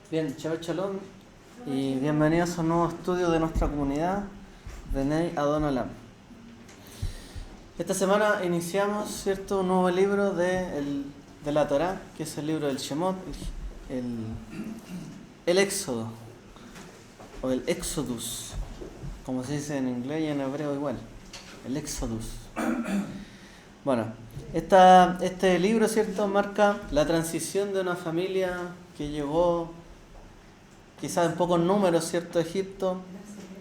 Bien, Shabbat Shalom y bienvenidos a un nuevo estudio de nuestra comunidad de Ney Adon Olam. Esta semana iniciamos, ¿cierto?, un nuevo libro de la Torá, que es el libro del Shemot, el Éxodo, o el Exodus, como se dice en inglés y en hebreo igual, el Exodus. Bueno, este libro, ¿cierto?, marca la transición de una familia que llegó quizás en pocos números, ¿cierto?, a Egipto,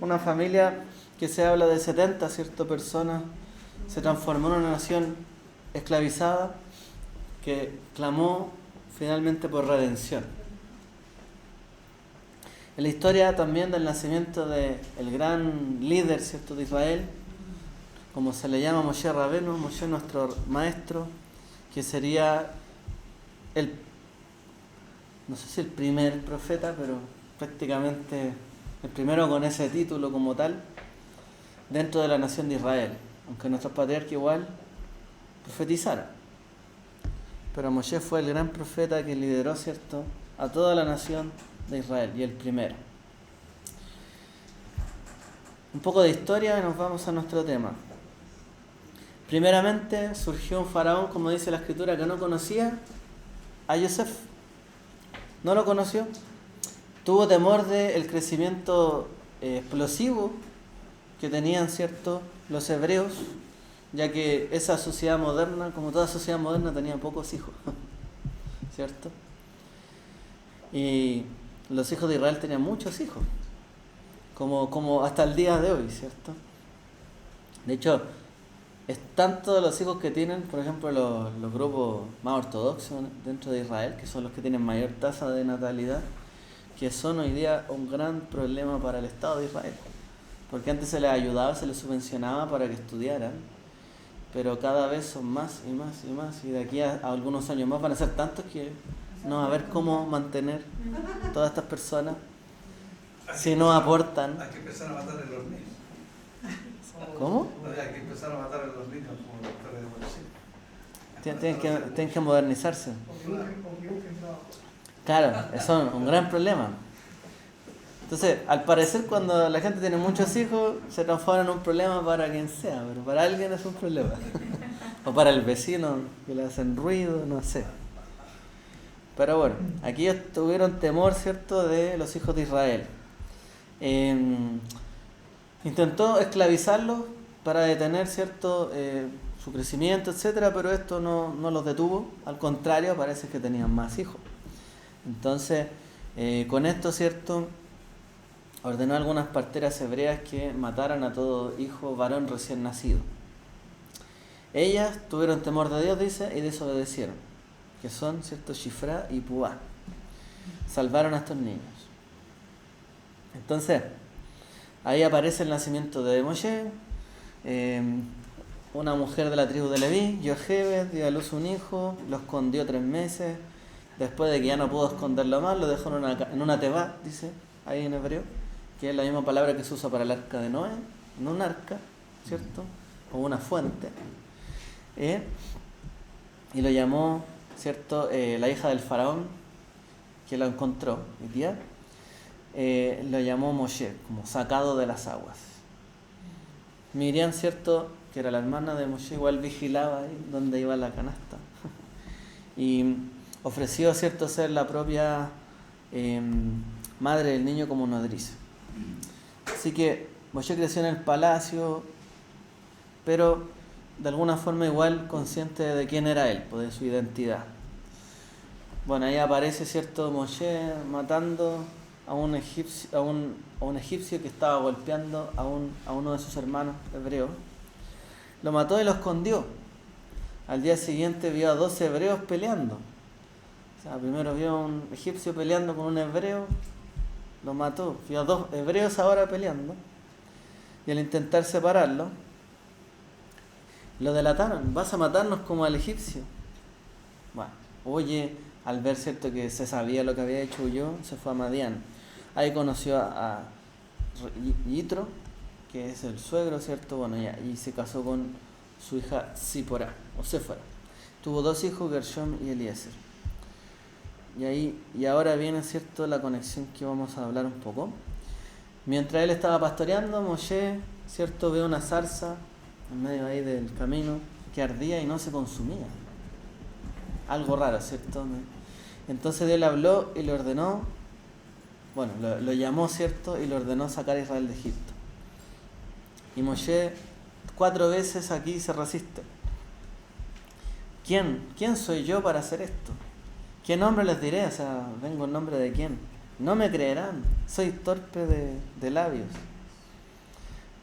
una familia que se habla de 70, ¿cierto?, personas, se transformó en una nación esclavizada que clamó finalmente por redención. En la historia también del nacimiento del gran líder, ¿cierto?, de Israel, como se le llama Moshe Rabenu, Moshe nuestro maestro, que sería no sé si el primer profeta, pero prácticamente el primero con ese título como tal, dentro de la nación de Israel, aunque nuestros patriarcas igual profetizaron. Pero Moshe fue el gran profeta que lideró, ¿cierto?, a toda la nación de Israel, y el primero. Un poco de historia y nos vamos a nuestro tema. Primeramente surgió un faraón, como dice la escritura, que no conocía a Yosef. No lo conoció. Tuvo temor del crecimiento explosivo que tenían, ¿cierto?, los hebreos, ya que esa sociedad moderna, como toda sociedad moderna, tenía pocos hijos, ¿cierto? Y los hijos de Israel tenían muchos hijos, como hasta el día de hoy, ¿cierto? De hecho, es tanto los hijos que tienen, por ejemplo, los grupos más ortodoxos dentro de Israel, que son los que tienen mayor tasa de natalidad, que son hoy día un gran problema para el Estado de Israel. Porque antes se les ayudaba, se les subvencionaba para que estudiaran, pero cada vez son más y más y más, y de aquí a algunos años más van a ser tantos que no va a haber cómo mantener todas estas personas si no aportan. Hay que empezar a matar a los niños. ¿Cómo? Hay que empezar a matar a los niños como los perros de policía. Tienen que modernizarse. Claro, eso es un gran problema. Entonces, al parecer, cuando la gente tiene muchos hijos, se transforma en un problema para quien sea, pero para alguien es un problema. O para el vecino, que le hacen ruido, no sé. Pero bueno, aquí ellos tuvieron temor, ¿cierto?, de los hijos de Israel. Intentó esclavizarlos para detener, ¿cierto?, su crecimiento, etcétera, pero esto no los detuvo. Al contrario, parece que tenían más hijos. Entonces, con esto, ¿cierto?, ordenó a algunas parteras hebreas que mataran a todo hijo varón recién nacido. Ellas tuvieron temor de Dios, dice, y desobedecieron, que son, ¿cierto?, Shifra y Puá. Salvaron a estos niños. Entonces, ahí aparece el nacimiento de Moshe. Una mujer de la tribu de Leví, Yochebed, dio a luz un hijo, lo escondió 3 meses. Después de que ya no pudo esconderlo más, lo dejó en una tebá, dice ahí en hebreo, que es la misma palabra que se usa para el arca de Noé, en un arca, ¿cierto?, o una fuente. Y lo llamó, ¿cierto?, la hija del faraón, que lo encontró, Midian, lo llamó Moshe, como sacado de las aguas. Miriam, ¿cierto?, que era la hermana de Moshe, igual vigilaba ahí donde iba la canasta. Y ofreció, ¿cierto?, ser la propia madre del niño como nodriza. Así que Moshe creció en el palacio, pero de alguna forma igual consciente de quién era él, de su identidad. Bueno, ahí aparece, ¿cierto?, Moshe matando a un egipcio que estaba golpeando a uno de sus hermanos hebreos. Lo mató y lo escondió. Al día siguiente vio a 2 hebreos peleando. O sea, primero vio a un egipcio peleando con un hebreo, lo mató. Vio a 2 hebreos ahora peleando. Y al intentar separarlo, lo delataron. Vas a matarnos como al egipcio. Bueno, al ver, ¿cierto?, que se sabía lo que había hecho, huyó, se fue a Madián. Ahí conoció a Yitro, que es el suegro, ¿cierto? Bueno, y se casó con su hija Zipporá, o Séfora. Tuvo 2 hijos, Gershom y Eliezer. Y ahora viene, ¿cierto?, la conexión que vamos a hablar un poco. Mientras él estaba pastoreando, Moshe, ¿cierto?, ve una zarza en medio ahí del camino que ardía y no se consumía. Algo raro, ¿cierto? Entonces Dios le habló y le ordenó, bueno, lo llamó, ¿cierto?, y le ordenó sacar a Israel de Egipto. Y Moshe 4 veces aquí se resiste. ¿Quién soy yo para hacer esto? ¿Qué nombre les diré? O sea, vengo en nombre de quién. No me creerán, soy torpe de labios.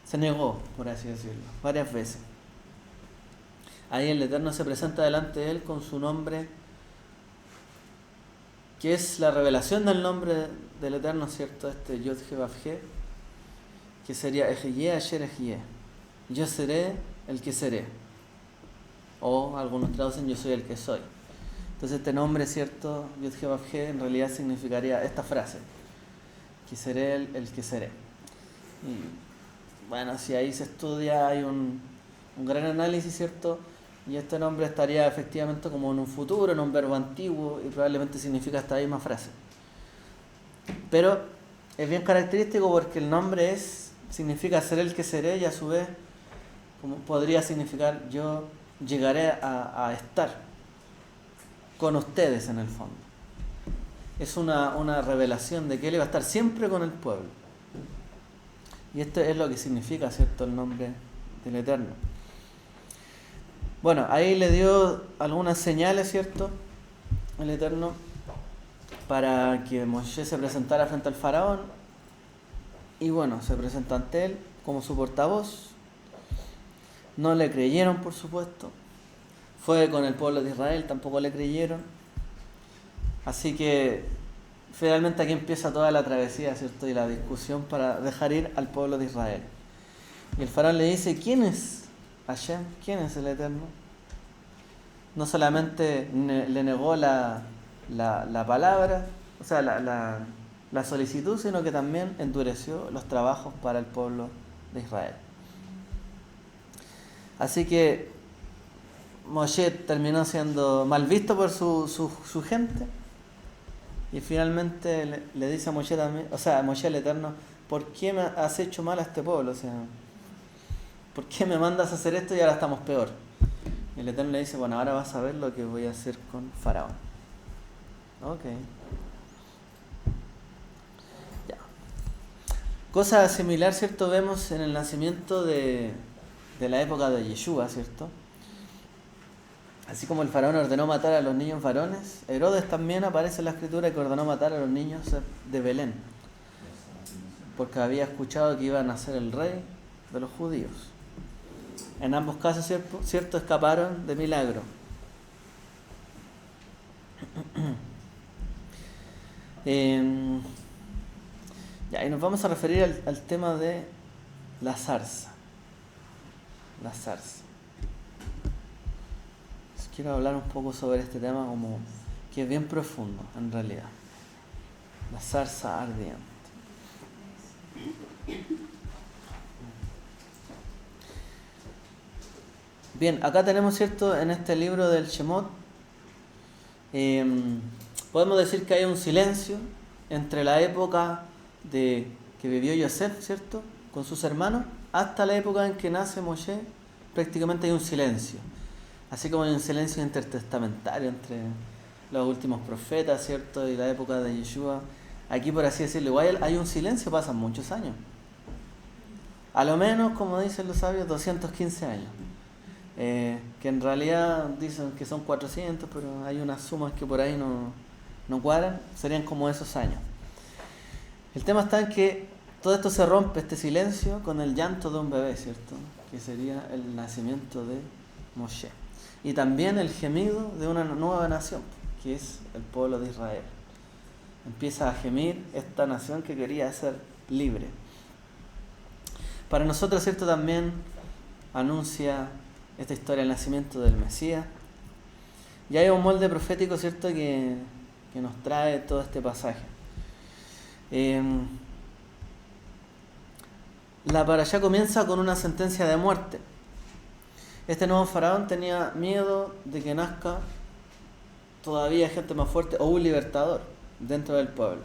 Se negó, por así decirlo, varias veces. Ahí el Eterno se presenta delante de él con su nombre, que es la revelación del nombre del Eterno, ¿cierto? Yod-He-Vav-He, que sería Ejiyeh Asher Ejiyeh. Yo seré el que seré. O algunos traducen yo soy el que soy. Entonces este nombre, ¿cierto?, Yod-He-Vav-He, en realidad significaría esta frase, que seré el que seré. Y bueno, si ahí se estudia, hay un gran análisis, ¿cierto? Y este nombre estaría efectivamente como en un futuro, en un verbo antiguo, y probablemente significa esta misma frase. Pero es bien característico porque el nombre significa ser el que seré, y a su vez como podría significar yo llegaré a estar con ustedes en el fondo. Es una revelación de que Él iba a estar siempre con el pueblo. Y esto es lo que significa, ¿cierto?, el nombre del Eterno. Bueno, ahí le dio algunas señales, ¿cierto?, el Eterno, para que Moshe se presentara frente al faraón. Y bueno, se presentó ante él como su portavoz. No le creyeron, por supuesto. Fue con el pueblo de Israel, tampoco le creyeron. Así que finalmente aquí empieza toda la travesía, ¿cierto?, y la discusión para dejar ir al pueblo de Israel. Y el faraón le dice, ¿quién es Hashem? ¿Quién es el Eterno? No solamente le negó la palabra, o sea, la solicitud, sino que también endureció los trabajos para el pueblo de Israel. Así que Moshe terminó siendo mal visto por su gente, y finalmente le dice a Moshe también, o sea, a Moshe el Eterno, ¿por qué me has hecho mal a este pueblo? O sea, ¿por qué me mandas a hacer esto y ahora estamos peor? Y el Eterno le dice, bueno, ahora vas a ver lo que voy a hacer con Faraón. Ok. Ya. Cosa similar, ¿cierto?, vemos en el nacimiento de la época de Yeshua, ¿cierto? Así como el faraón ordenó matar a los niños varones, Herodes también aparece en la escritura que ordenó matar a los niños de Belén, porque había escuchado que iba a nacer el rey de los judíos. En ambos casos, ¿cierto?, escaparon de milagro. Ya, y nos vamos a referir al tema de la zarza. La zarza. Quiero hablar un poco sobre este tema, como que es bien profundo en realidad. La zarza ardiente. Bien, acá tenemos, ¿cierto?, en este libro del Shemot, podemos decir que hay un silencio entre la época que vivió Yosef, ¿cierto?, con sus hermanos, hasta la época en que nace Moshe. Prácticamente hay un silencio. Así como hay un silencio intertestamentario entre los últimos profetas, ¿cierto?, y la época de Yeshua. Aquí, por así decirlo, igual hay un silencio, pasan muchos años. A lo menos, como dicen los sabios, 215 años. Que en realidad dicen que son 400, pero hay unas sumas que por ahí no cuadran. Serían como esos años. El tema está en que todo esto se rompe, este silencio, con el llanto de un bebé, ¿cierto?, que sería el nacimiento de Moshe. Y también el gemido de una nueva nación, que es el pueblo de Israel. Empieza a gemir esta nación que quería ser libre. Para nosotros, ¿cierto?, también anuncia esta historia del nacimiento del Mesías. Y hay un molde profético, ¿cierto?, que nos trae todo este pasaje. La parashá comienza con una sentencia de muerte. Este nuevo faraón tenía miedo de que nazca todavía gente más fuerte o un libertador dentro del pueblo.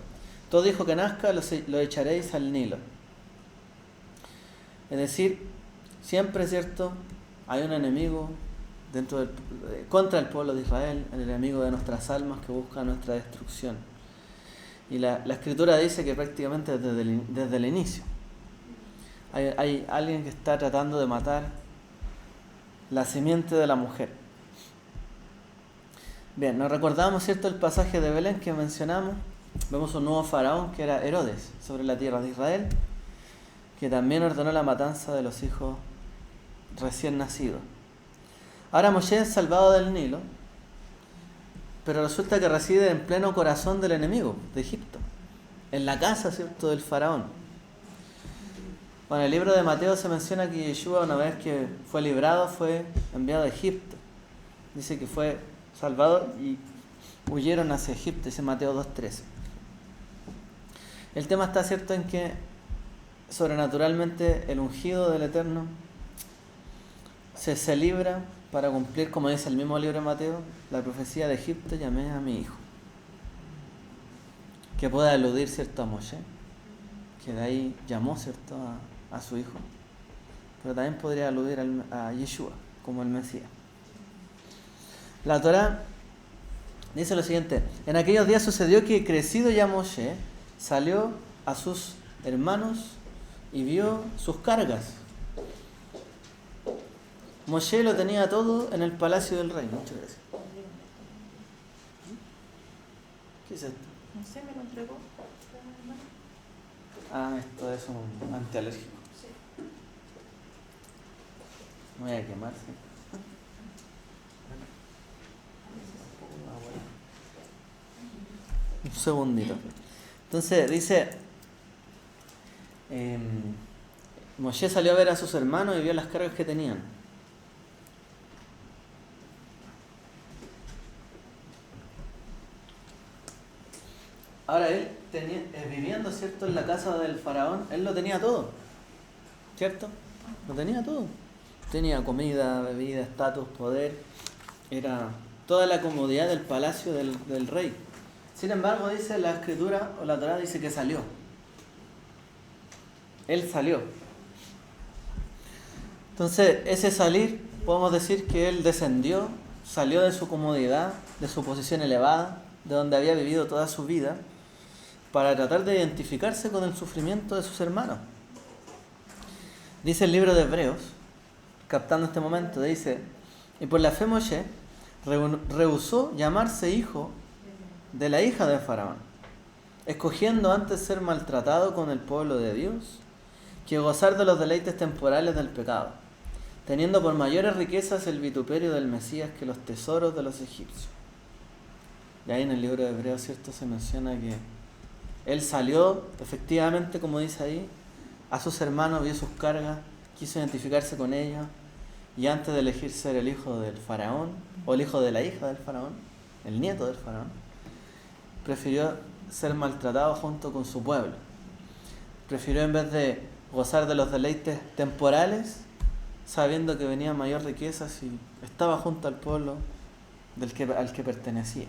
Todo hijo que nazca lo echaréis al Nilo. Es decir, siempre, ¿cierto?, hay un enemigo contra el pueblo de Israel, el enemigo de nuestras almas que busca nuestra destrucción. Y la Escritura dice que prácticamente desde el inicio hay alguien que está tratando de matar la simiente de la mujer. Bien, nos recordamos, ¿cierto?, el pasaje de Belén que mencionamos. Vemos un nuevo faraón que era Herodes sobre la tierra de Israel, que también ordenó la matanza de los hijos recién nacidos. Ahora Moshe es salvado del Nilo, pero resulta que reside en pleno corazón del enemigo de Egipto, en la casa, ¿cierto?, del faraón. Bueno, en el libro de Mateo se menciona que Yeshua, una vez que fue librado, fue enviado a Egipto. Dice que fue salvado y huyeron hacia Egipto, dice Mateo 2:13. El tema está, ¿cierto?, en que sobrenaturalmente el ungido del Eterno se libra para cumplir, como dice el mismo libro de Mateo, la profecía de Egipto: llamé a mi hijo. Que pueda aludir, ¿cierto?, a Moshe, que de ahí llamó, ¿cierto?, a su hijo, pero también podría aludir a Yeshua como el Mesías. La Torá dice lo siguiente: en aquellos días sucedió que, crecido ya Moshe, salió a sus hermanos y vio sus cargas. Moshe lo tenía todo en el palacio del rey. Muchas gracias. ¿Qué es esto? No sé, me lo entregó. Esto es un antialérgico. Sí. Me voy a quemar, sí. Un segundito. Entonces dice, Moshe salió a ver a sus hermanos y vio las cargas que tenían. Ahora él viviendo, ¿cierto?, en la casa del faraón, él lo tenía todo, ¿cierto? Lo tenía todo. Tenía comida, bebida, estatus, poder. Era toda la comodidad del palacio del rey. Sin embargo, dice la Escritura, o la Torá dice que salió. Él salió. Entonces, ese salir, podemos decir que él descendió, salió de su comodidad, de su posición elevada, de donde había vivido toda su vida, para tratar de identificarse con el sufrimiento de sus hermanos. Dice el libro de Hebreos, captando este momento, dice: y por la fe Moshe rehusó llamarse hijo de la hija de Faraón, escogiendo antes ser maltratado con el pueblo de Dios que gozar de los deleites temporales del pecado, teniendo por mayores riquezas el vituperio del Mesías que los tesoros de los egipcios. Y ahí en el libro de Hebreos, ¿cierto?, se menciona que él salió, efectivamente, como dice ahí, a sus hermanos, vio sus cargas, quiso identificarse con ellos, y antes de elegir ser el hijo del faraón, o el hijo de la hija del faraón, el nieto del faraón, prefirió ser maltratado junto con su pueblo. Prefirió, en vez de gozar de los deleites temporales, sabiendo que venía mayor riqueza, si estaba junto al pueblo al que pertenecía,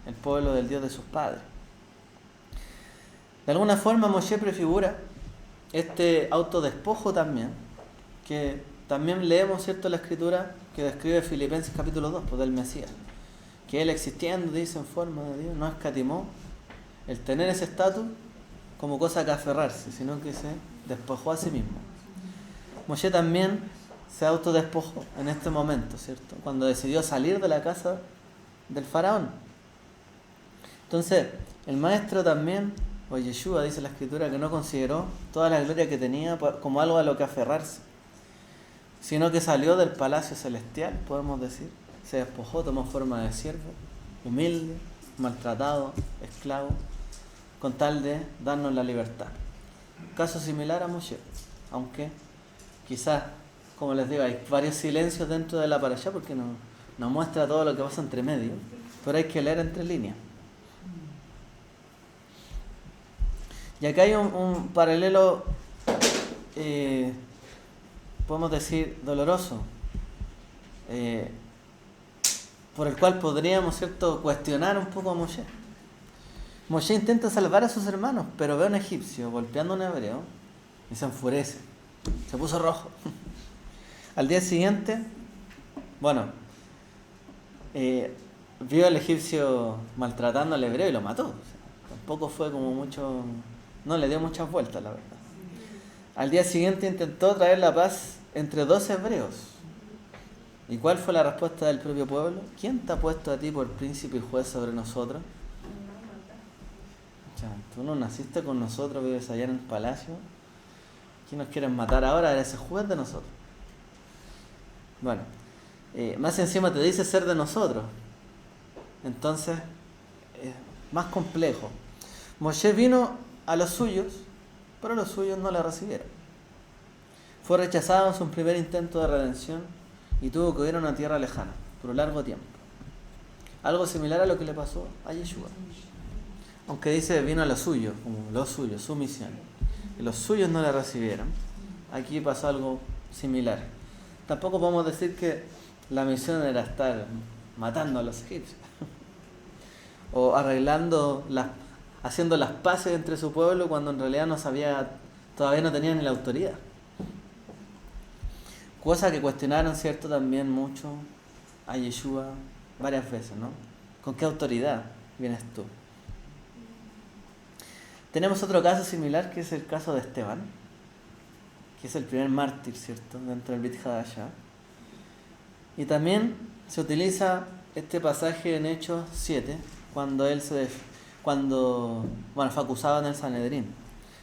el pueblo del Dios de sus padres. De alguna forma Moshe prefigura este autodespojo también, que también leemos, ¿cierto?, la Escritura que describe Filipenses capítulo 2, pues, del Mesías, que él, existiendo, dice, en forma de Dios, no escatimó el tener ese estatus como cosa que aferrarse, sino que se despojó a sí mismo. Moshe también se autodespojó en este momento, ¿cierto?, cuando decidió salir de la casa del faraón. Entonces, el maestro también, o Yeshua, dice la Escritura, que no consideró toda la gloria que tenía como algo a lo que aferrarse, sino que salió del palacio celestial, podemos decir, se despojó, tomó forma de siervo, humilde, maltratado, esclavo, con tal de darnos la libertad. Caso similar a Moshe, aunque quizás, como les digo, hay varios silencios dentro de la parashá porque no muestra todo lo que pasa entre medio, pero hay que leer entre líneas. Y acá hay un paralelo, podemos decir, doloroso. por el cual podríamos, ¿cierto?, cuestionar un poco a Moshe. Moshe intenta salvar a sus hermanos, pero ve a un egipcio golpeando a un hebreo y se enfurece. Se puso rojo. Al día siguiente, vio al egipcio maltratando al hebreo y lo mató. O sea, tampoco fue como mucho, no le dio muchas vueltas, la verdad. Al día siguiente intentó traer la paz entre dos hebreos. ¿Y cuál fue la respuesta del propio pueblo? ¿Quién te ha puesto a ti por príncipe y juez sobre nosotros? O sea, tú no naciste con nosotros, vives allá en el palacio. ¿Quién nos quieren matar ahora? Eres ese juez de nosotros. Bueno, más encima te dice ser de nosotros. Entonces, es más complejo. Moshe vino a los suyos, pero los suyos no le recibieron. Fue rechazado en su primer intento de redención y tuvo que ir a una tierra lejana por un largo tiempo. Algo similar a lo que le pasó a Yeshua. Aunque dice vino a los suyos, como los suyos, su misión. Y los suyos no le recibieron. Aquí pasó algo similar. Tampoco podemos decir que la misión era estar matando a los egipcios. O haciendo las paces entre su pueblo cuando en realidad todavía no tenían ni la autoridad. Cosa que cuestionaron, ¿cierto?, también mucho a Yeshua varias veces, ¿no? ¿Con qué autoridad vienes tú? Tenemos otro caso similar que es el caso de Esteban, que es el primer mártir, ¿cierto?, dentro del Brit Hadashah. Y también se utiliza este pasaje en Hechos 7, cuando fue acusado en el Sanedrín.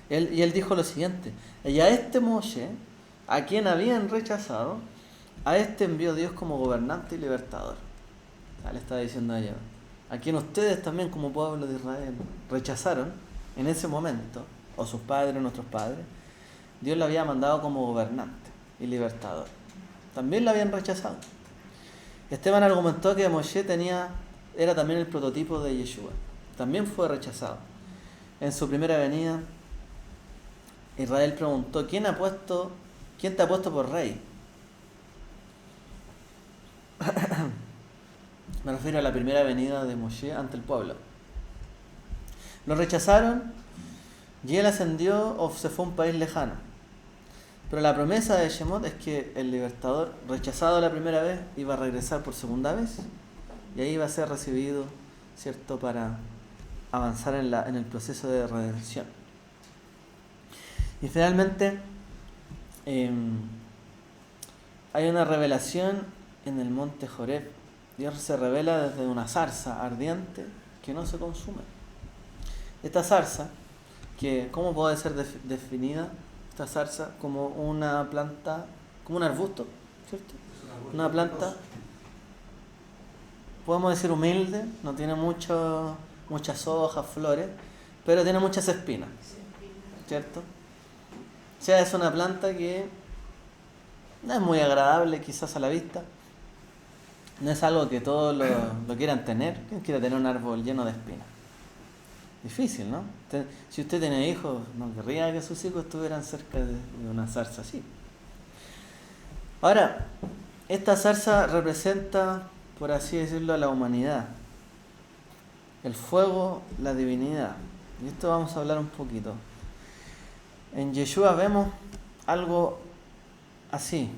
Él dijo lo siguiente: y a este Moshe, a quien habían rechazado, a este envió Dios como gobernante y libertador. Le está diciendo a ellos, a quien ustedes también como pueblo de Israel rechazaron en ese momento, o sus padres, nuestros padres, Dios lo había mandado como gobernante y libertador. También lo habían rechazado. Esteban argumentó que Moshe era también el prototipo de Yeshua. También fue rechazado. En su primera venida, Israel preguntó, ¿quién te ha puesto por rey? Me refiero a la primera venida de Moshe ante el pueblo. Lo rechazaron y él ascendió o se fue a un país lejano. Pero la promesa de Shemot es que el libertador, rechazado la primera vez, iba a regresar por segunda vez y ahí iba a ser recibido, ¿cierto?, para avanzar en el proceso de redención. Y finalmente hay una revelación en el monte Joreb. Dios se revela desde una zarza ardiente que no se consume. Esta zarza, ¿cómo puede ser definida? Esta zarza como una planta, como un arbusto, ¿cierto? Una planta, podemos decir humilde, no tiene muchas hojas, flores, pero tiene muchas espinas, ¿cierto? O sea, es una planta que no es muy agradable quizás a la vista, no es algo que todos lo quieran tener. ¿Quién quiere tener un árbol lleno de espinas? Difícil, ¿no? Si usted tiene hijos, no querría que sus hijos estuvieran cerca de una zarza así. Ahora, esta zarza representa, por así decirlo, a la humanidad. El fuego, la divinidad. Y esto vamos a hablar un poquito. En Yeshua vemos algo así.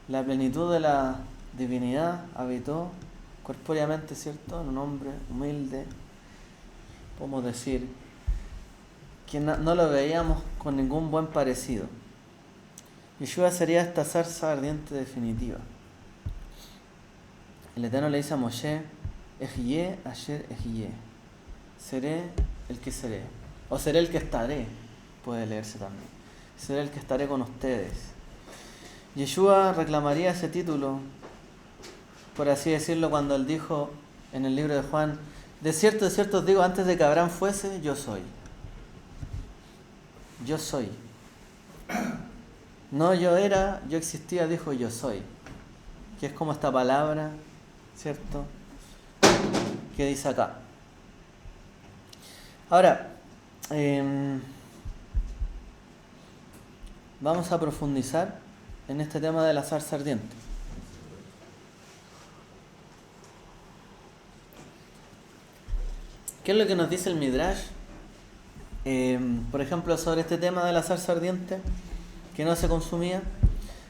La plenitud de la divinidad habitó corpóreamente, ¿cierto?, en un hombre humilde. Podemos decir que no lo veíamos con ningún buen parecido. Yeshua sería esta zarza ardiente definitiva. El Eterno le dice a Moshe, Ejiyé, Asher Ejiyé. Seré el que seré. O seré el que estaré, puede leerse también. Seré el que estaré con ustedes. Yeshua reclamaría ese título, por así decirlo, cuando él dijo en el libro de Juan, de cierto os digo, antes de que Abraham fuese, yo soy. Yo soy. No yo era, yo existía, dijo yo soy. Que es como esta palabra, ¿cierto?, que dice acá. Ahora, vamos a profundizar en este tema de la zarza ardiente. ¿Qué es lo que nos dice el Midrash? Por ejemplo, sobre este tema de la zarza ardiente que no se consumía.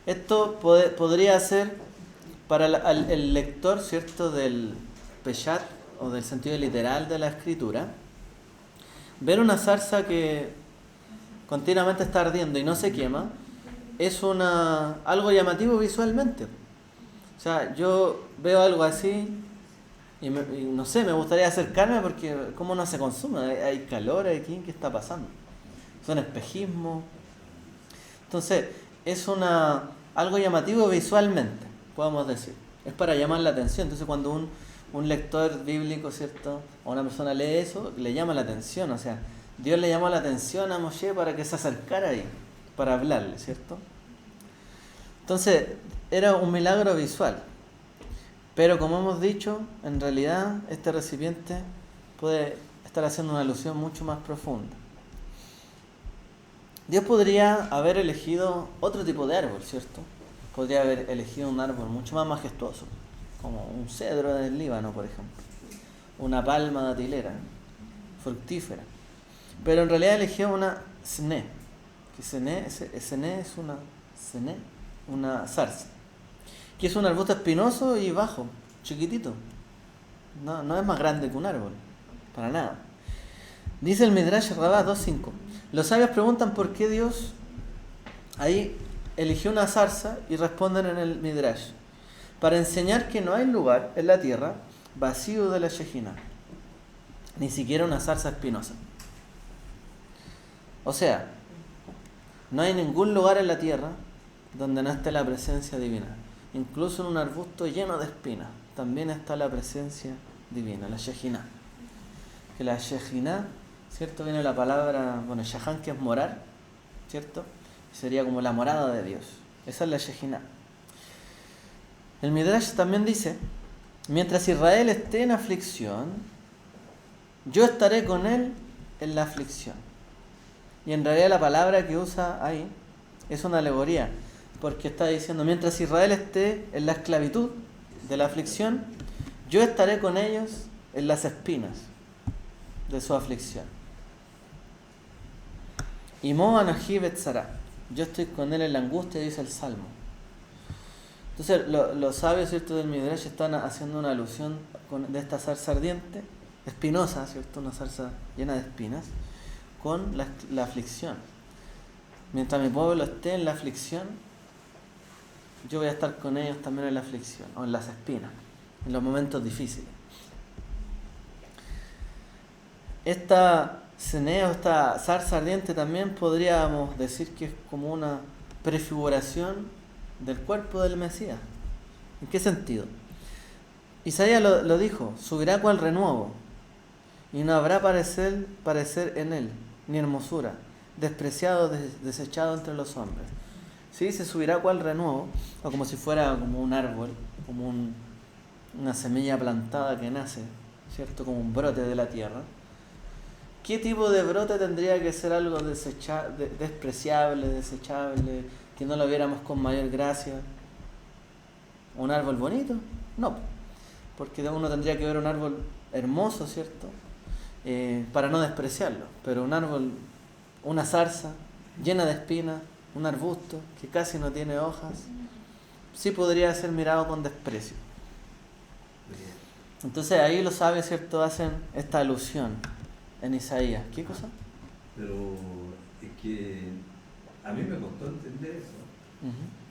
Esto podría ser para el lector, ¿cierto?, del Peshat o del sentido literal de la escritura, ver una zarza que continuamente está ardiendo y no se quema es algo llamativo visualmente. O sea, yo veo algo así y no sé, me gustaría acercarme porque ¿cómo no se consume? Hay calor aquí, ¿qué está pasando? Es un espejismo. Entonces, es algo llamativo visualmente, podemos decir. Es para llamar la atención. Entonces, cuando un lector bíblico, ¿cierto?, o una persona lee eso, le llama la atención. O sea, Dios le llamó la atención a Moshe para que se acercara ahí, para hablarle, ¿cierto? Entonces, era un milagro visual. Pero como hemos dicho, en realidad este recipiente puede estar haciendo una alusión mucho más profunda. Dios podría haber elegido otro tipo de árbol, ¿cierto? Podría haber elegido un árbol mucho más majestuoso, como un cedro del Líbano, por ejemplo, una palma datilera, fructífera. Pero en realidad eligió una sne, que sne es una zarza, que es un arbusto espinoso y bajo, chiquitito. No es más grande que un árbol, para nada. Dice el Midrash Rabbah 2.5. Los sabios preguntan por qué Dios ahí eligió una zarza y responden en el Midrash: para enseñar que no hay lugar en la tierra vacío de la Shejina, ni siquiera una zarza espinosa. O sea, no hay ningún lugar en la tierra donde no esté la presencia divina. Incluso en un arbusto lleno de espinas también está la presencia divina, la Shejina. Que la Shejina, ¿cierto?, viene la palabra, Shahan, que es morar, ¿cierto? Sería como la morada de Dios. Esa es la Shejina. El Midrash también dice: mientras Israel esté en aflicción, yo estaré con él en la aflicción. Y en realidad la palabra que usa ahí es una alegoría, porque está diciendo: mientras Israel esté en la esclavitud de la aflicción, yo estaré con ellos en las espinas de su aflicción. Y Mo Anahi Betzara, yo estoy con él en la angustia, dice el Salmo. Entonces los sabios, ¿cierto?, del Midrash están haciendo una alusión de esta zarza ardiente, espinosa, ¿cierto?, una zarza llena de espinas, con la aflicción. Mientras mi pueblo esté en la aflicción, yo voy a estar con ellos también en la aflicción, o en las espinas, en los momentos difíciles. Esta cenea o esta zarza ardiente también podríamos decir que es como una prefiguración del cuerpo del Mesías. ¿En qué sentido? Isaías lo dijo: subirá cual renuevo, y no habrá parecer en él, ni hermosura, despreciado, desechado entre los hombres. ¿Sí? Se subirá cual renuevo, o como si fuera como un árbol, como una semilla plantada que nace, ¿cierto?, como un brote de la tierra. ¿Qué tipo de brote tendría que ser algo despreciable, desechable, que no lo viéramos con mayor gracia? ¿Un árbol bonito? No, porque uno tendría que ver un árbol hermoso, ¿cierto?, para no despreciarlo. Pero un árbol, una zarza llena de espinas, un arbusto que casi no tiene hojas, sí podría ser mirado con desprecio. Entonces ahí los sabios, ¿cierto?, hacen esta alusión en Isaías. ¿Qué cosa? Pero es que a mí me costó entender eso.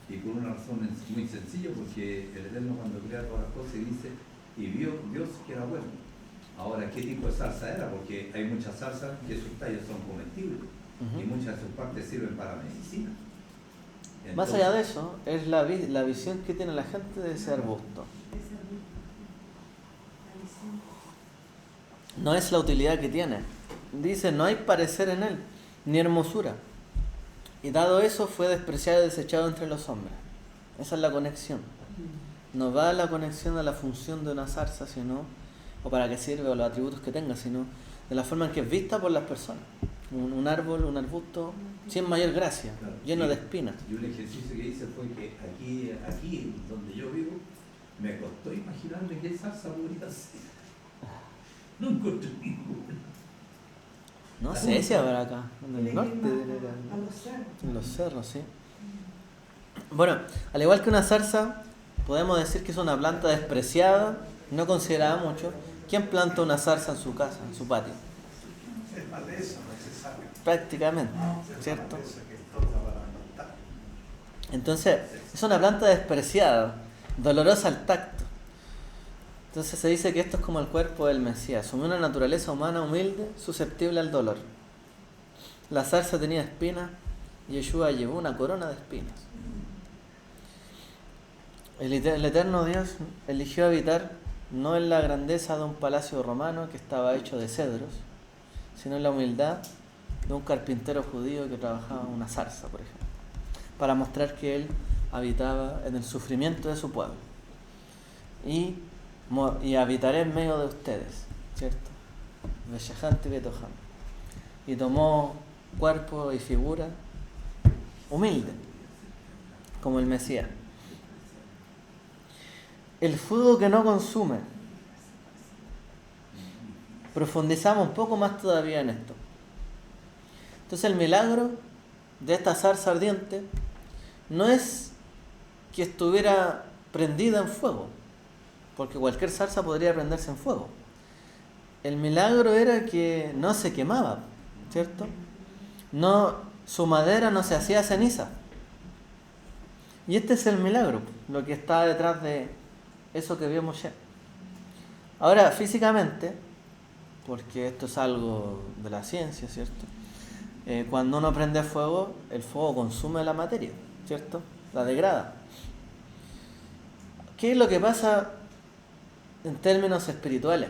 Y por una razón muy sencilla, porque el Eterno, cuando crea todas las cosas, dice: y vio Dios que era bueno. Ahora, ¿qué tipo de zarza era? Porque hay muchas zarzas que sus tallos son comestibles, y muchas de sus partes sirven para medicina. Entonces, más allá de eso, es la visión que tiene la gente de ese arbusto. No es la utilidad que tiene. Dice: no hay parecer en él, ni hermosura. Y dado eso, fue despreciado y desechado entre los hombres. Esa es la conexión. No va la conexión a la función de una zarza, sino, o para qué sirve, o los atributos que tenga, sino de la forma en que es vista por las personas. Un árbol, un arbusto, sin mayor gracia, claro, lleno de espinas. Y un ejercicio que hice fue que aquí donde yo vivo, me costó imaginarme qué zarza bonita así. No encontré ninguno. No sé si habrá acá, en el norte. A los cerros. En los cerros, sí. Bueno, al igual que una zarza, podemos decir que es una planta despreciada, no considerada mucho. ¿Quién planta una zarza en su casa, en su patio? Es maleza necesaria. Prácticamente, Es ¿cierto? maleza que toca para plantar. Entonces, es una planta despreciada, dolorosa al tacto. Entonces se dice que esto es como el cuerpo del Mesías, asumió una naturaleza humana humilde, susceptible al dolor. La zarza tenía espinas y Yeshua llevó una corona de espinas. El eterno Dios eligió habitar no en la grandeza de un palacio romano que estaba hecho de cedros, sino en la humildad de un carpintero judío que trabajaba en una zarza, por ejemplo, para mostrar que él habitaba en el sufrimiento de su pueblo. Y habitaré en medio de ustedes, ¿cierto? Veshajante y Betoham. Y tomó cuerpo y figura humilde, como el Mesías. El fuego que no consume. Profundizamos un poco más todavía en esto. Entonces el milagro de esta zarza ardiente no es que estuviera prendida en fuego, porque cualquier zarza podría prenderse en fuego. El milagro era que no se quemaba, ¿cierto? No, su madera no se hacía ceniza. Y este es el milagro, lo que está detrás de eso que vio Moshe. Ahora, físicamente, porque esto es algo de la ciencia, ¿cierto? Cuando uno prende fuego, el fuego consume la materia, ¿cierto? La degrada. ¿Qué es lo que pasa en términos espirituales?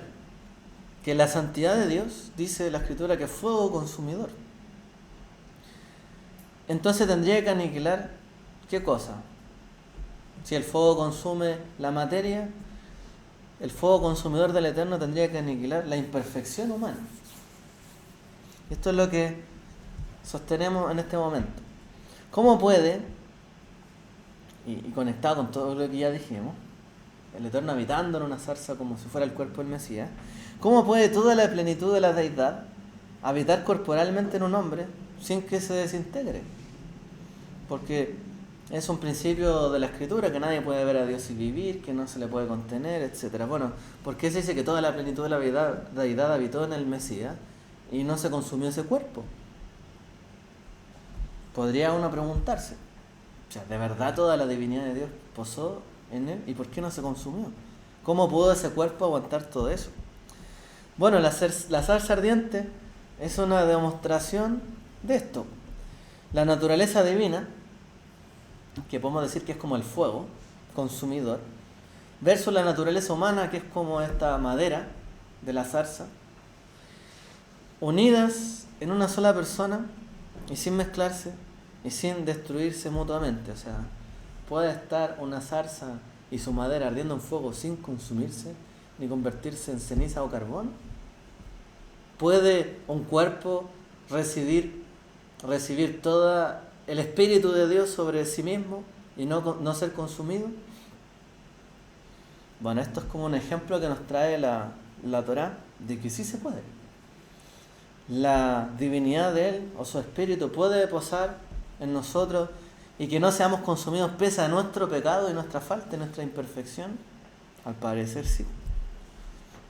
Que la santidad de Dios, dice la Escritura, que es fuego consumidor. Entonces tendría que aniquilar, ¿qué cosa? Si el fuego consume la materia, el fuego consumidor del Eterno tendría que aniquilar la imperfección humana. Esto es lo que sostenemos en este momento. ¿Cómo puede, y conectado con todo lo que ya dijimos, el Eterno habitando en una zarza como si fuera el cuerpo del Mesías, cómo puede toda la plenitud de la deidad habitar corporalmente en un hombre sin que se desintegre? Porque es un principio de la Escritura que nadie puede ver a Dios y vivir, que no se le puede contener, etc. Bueno, ¿por qué se dice que toda la plenitud de la deidad habitó en el Mesías y no se consumió ese cuerpo? Podría uno preguntarse, o sea, ¿de verdad toda la divinidad de Dios posó en él? ¿Y por qué no se consumió? ¿Cómo pudo ese cuerpo aguantar todo eso? Bueno, la zarza ardiente es una demostración de esto. La naturaleza divina, que podemos decir que es como el fuego consumidor, versus la naturaleza humana, que es como esta madera de la zarza, unidas en una sola persona y sin mezclarse y sin destruirse mutuamente. O sea, puede estar una zarza y su madera ardiendo en fuego sin consumirse ni convertirse en ceniza o carbón. ¿Puede un cuerpo recibir todo el Espíritu de Dios sobre sí mismo y no ser consumido? Bueno, esto es como un ejemplo que nos trae la Torá de que sí se puede. La divinidad de Él o su Espíritu puede posar en nosotros y que no seamos consumidos pese a nuestro pecado y nuestra falta y nuestra imperfección. Al parecer sí.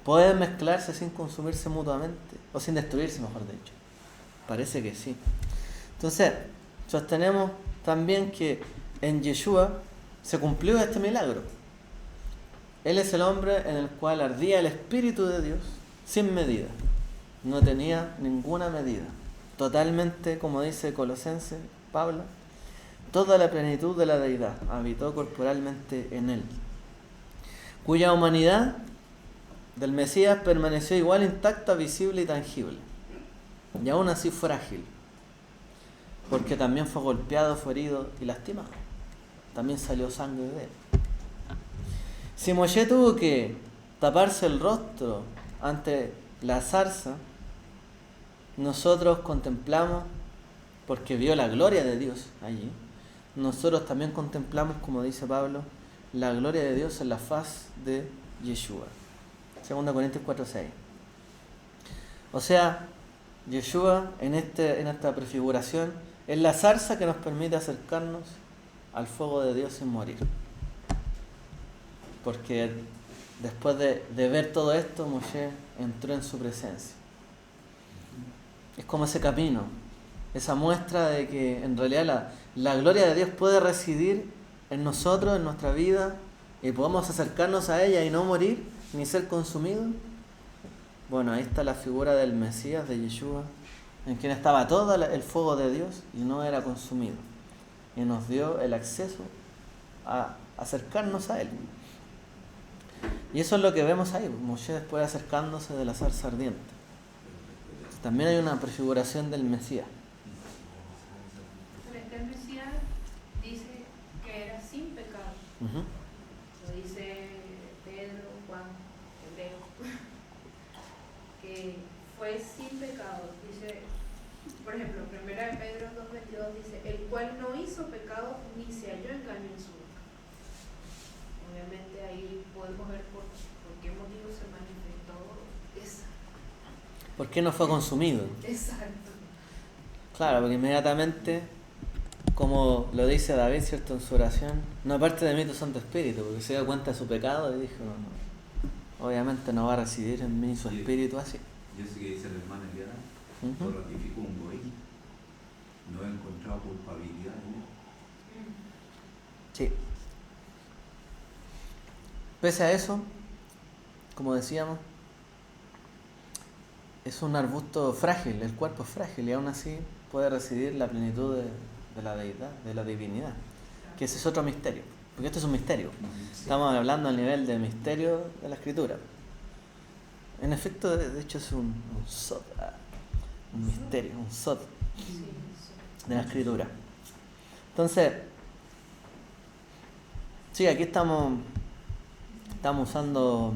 Pueden mezclarse sin consumirse mutuamente o sin destruirse, mejor dicho. Parece que sí. Entonces, sostenemos también que en Yeshua se cumplió este milagro. Él es el hombre en el cual ardía el Espíritu de Dios sin medida. No tenía ninguna medida. Totalmente, como dice Colosenses, Pablo, toda la plenitud de la deidad habitó corporalmente en él, cuya humanidad del Mesías permaneció igual intacta, visible y tangible, y aún así frágil, porque también fue golpeado, fue herido y lastimado. También salió sangre de él. Si Moshe tuvo que taparse el rostro ante la zarza, nosotros contemplamos, porque vio la gloria de Dios allí, nosotros también contemplamos, como dice Pablo, la gloria de Dios en la faz de Yeshua. 2 Corintios 4:6. O sea, Yeshua en esta prefiguración es la zarza que nos permite acercarnos al fuego de Dios sin morir. Porque después de ver todo esto, Moshe entró en su presencia. Es como ese camino, esa muestra de que en realidad la gloria de Dios puede residir en nosotros, en nuestra vida, y podemos acercarnos a ella y no morir, ni ser consumidos. Bueno, ahí está la figura del Mesías, de Yeshua, en quien estaba todo el fuego de Dios y no era consumido. Y nos dio el acceso a acercarnos a Él. Y eso es lo que vemos ahí, Moshe después acercándose de la zarza ardiente. También hay una prefiguración del Mesías. El Mesías dice que era sin pecado. Uh-huh. Lo dice Pedro, Juan, Hebreo, que fue sin pecado. Dice, por ejemplo, 1 Pedro 2:22 dice, el cual no hizo pecado ni se halló engaño en su boca. Obviamente ahí podemos ver por qué motivo se manifestó esa. ¿Por qué no fue consumido? Exacto. Claro, porque inmediatamente, como lo dice David, ¿cierto?, en su oración, no aparte de mí tu Santo Espíritu, porque se dio cuenta de su pecado y dijo, no, obviamente no va a residir en mí su espíritu así. Yo sé que dice el hermano Eliana, Uh-huh. lo ratificó un goí, no he encontrado culpabilidad en él. Sí. Pese a eso, como decíamos, es un arbusto frágil, el cuerpo es frágil y aún así puede residir la plenitud de la deidad, de la divinidad, que ese es otro misterio, porque esto es un misterio. Estamos hablando al nivel del misterio de la Escritura. En efecto, de hecho es un sod, un misterio, un sod de la Escritura. Entonces, sí, aquí estamos usando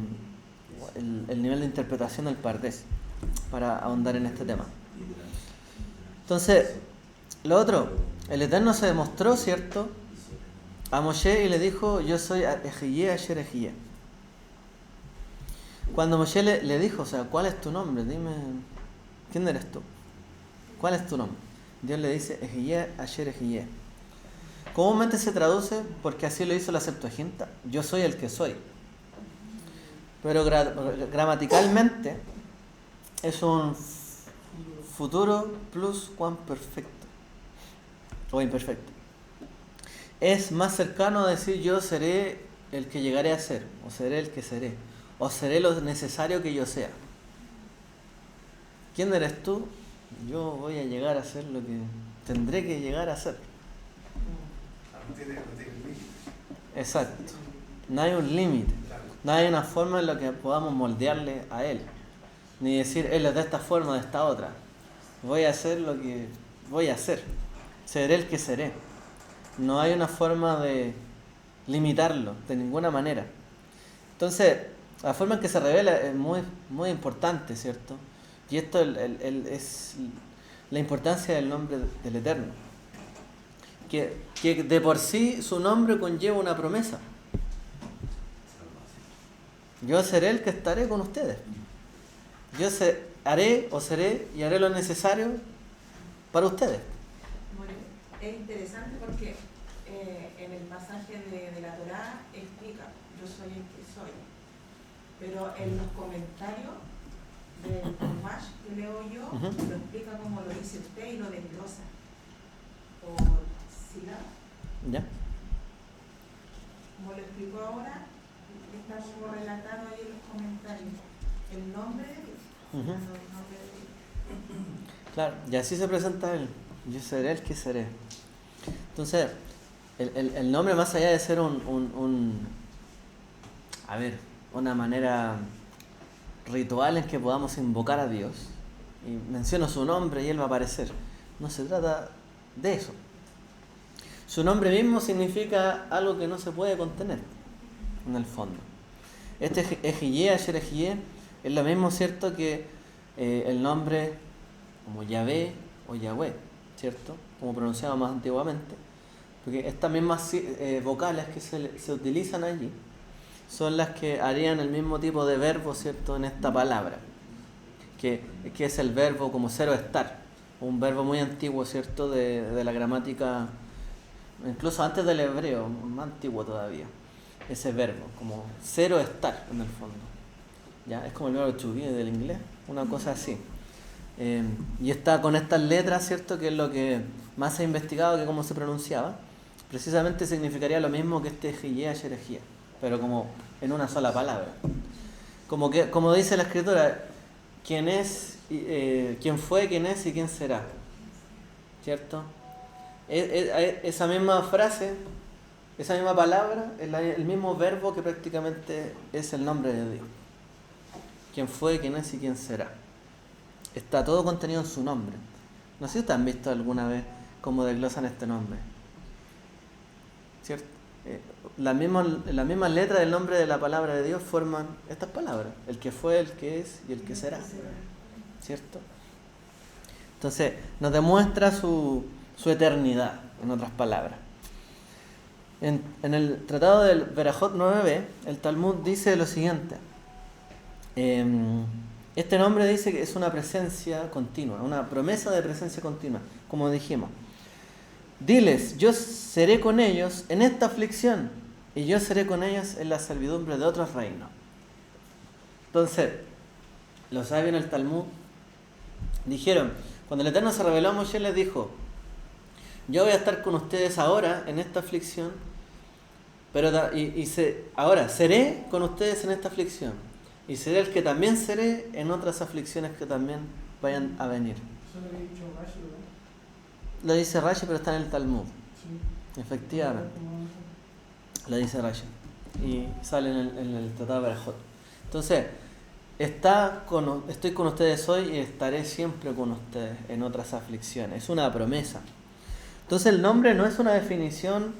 el nivel de interpretación del Pardés para ahondar en este tema. Entonces, lo otro, el Eterno se demostró, ¿cierto?, a Moshe y le dijo, yo soy Ejiyé Asher Ejiyé. Cuando Moshe le dijo, o sea, ¿cuál es tu nombre? Dime, ¿quién eres tú? ¿Cuál es tu nombre? Dios le dice, Ejiyé Asher Ejiyé. Comúnmente se traduce, porque así lo hizo la Septuaginta, yo soy el que soy. Pero gramaticalmente es un futuro plus perfecto o imperfecto. Es más cercano a decir yo seré el que llegaré a ser, o seré el que seré, o seré lo necesario que yo sea. ¿Quién eres tú? Yo voy a llegar a ser lo que tendré que llegar a ser. No tiene límite. Exacto. No hay un límite. Claro. No hay una forma en la que podamos moldearle a Él. Ni decir, Él es de esta forma, de esta otra. Voy a hacer lo que voy a hacer. Seré el que seré. No hay una forma de limitarlo, de ninguna manera. Entonces, la forma en que se revela es muy, muy importante, ¿cierto? Y esto es la importancia del nombre del Eterno. Que de por sí su nombre conlleva una promesa. Yo seré el que estaré con ustedes. Yo haré o seré y haré lo necesario para ustedes. Es interesante porque en el pasaje de la Torá explica, yo soy el que soy. Pero en los comentarios del Chumash que leo yo, lo explica como lo dice usted y lo desglosa. Por sílaba. ¿Ya? Como lo explicó ahora, está como relatado ahí en los comentarios. El nombre de Dios. Uh-huh. El nombre de Dios. Claro, y así se presenta Él. Yo seré el que seré. Entonces, el nombre, más allá de ser una manera ritual en que podamos invocar a Dios, y menciono su nombre y Él va a aparecer, no se trata de eso. Su nombre mismo significa algo que no se puede contener, en el fondo. Este Ejiyé, Asher Ejiyé, es lo mismo, ¿cierto?, que el nombre como Yahvé o Yahweh, ¿cierto?, como pronunciado más antiguamente, porque estas mismas vocales que se utilizan allí son las que harían el mismo tipo de verbo, ¿cierto?, en esta palabra. que es el verbo como cero estar, un verbo muy antiguo, ¿cierto?, de la gramática, incluso antes del hebreo, más antiguo todavía, ese verbo, como cero estar en el fondo. ¿Ya? Es como el verbo to be del inglés, una cosa así. Y está con estas letras, ¿cierto?, que es lo que más se ha investigado, que cómo se pronunciaba. Precisamente significaría lo mismo que este ejiyé, ayer ejía, pero como en una sola palabra. Como dice la escritura, quién es, quién fue, quién es y quién será, ¿cierto? Esa misma frase, esa misma palabra, es el mismo verbo que prácticamente es el nombre de Dios. Quién fue, quién es y quién será. Está todo contenido en su nombre. No sé si ustedes han visto alguna vez cómo desglosan este nombre, ¿cierto? Las mismas letras del nombre de la palabra de Dios forman estas palabras: el que fue, el que es y el que será, ¿cierto? Entonces nos demuestra su eternidad, en otras palabras. En el tratado del Berajot 9b, el Talmud dice lo siguiente: este nombre dice que es una presencia continua, una promesa de presencia continua, como dijimos. Diles, yo seré con ellos en esta aflicción, y yo seré con ellos en la servidumbre de otros reinos. Entonces, los sabios en el Talmud dijeron, cuando el Eterno se reveló a Moshe, les dijo: yo voy a estar con ustedes ahora en esta aflicción, pero ahora seré con ustedes en esta aflicción, y seré el que también seré en otras aflicciones que también vayan a venir. Eso lo había dicho Rashi, ¿no? Lo dice Rashi, pero está en el Talmud. Sí. Efectivamente. Lo dice Rashi. Y sale en el Tratado de Berajot. Entonces, estoy con ustedes hoy y estaré siempre con ustedes en otras aflicciones. Es una promesa. Entonces, el nombre no es una definición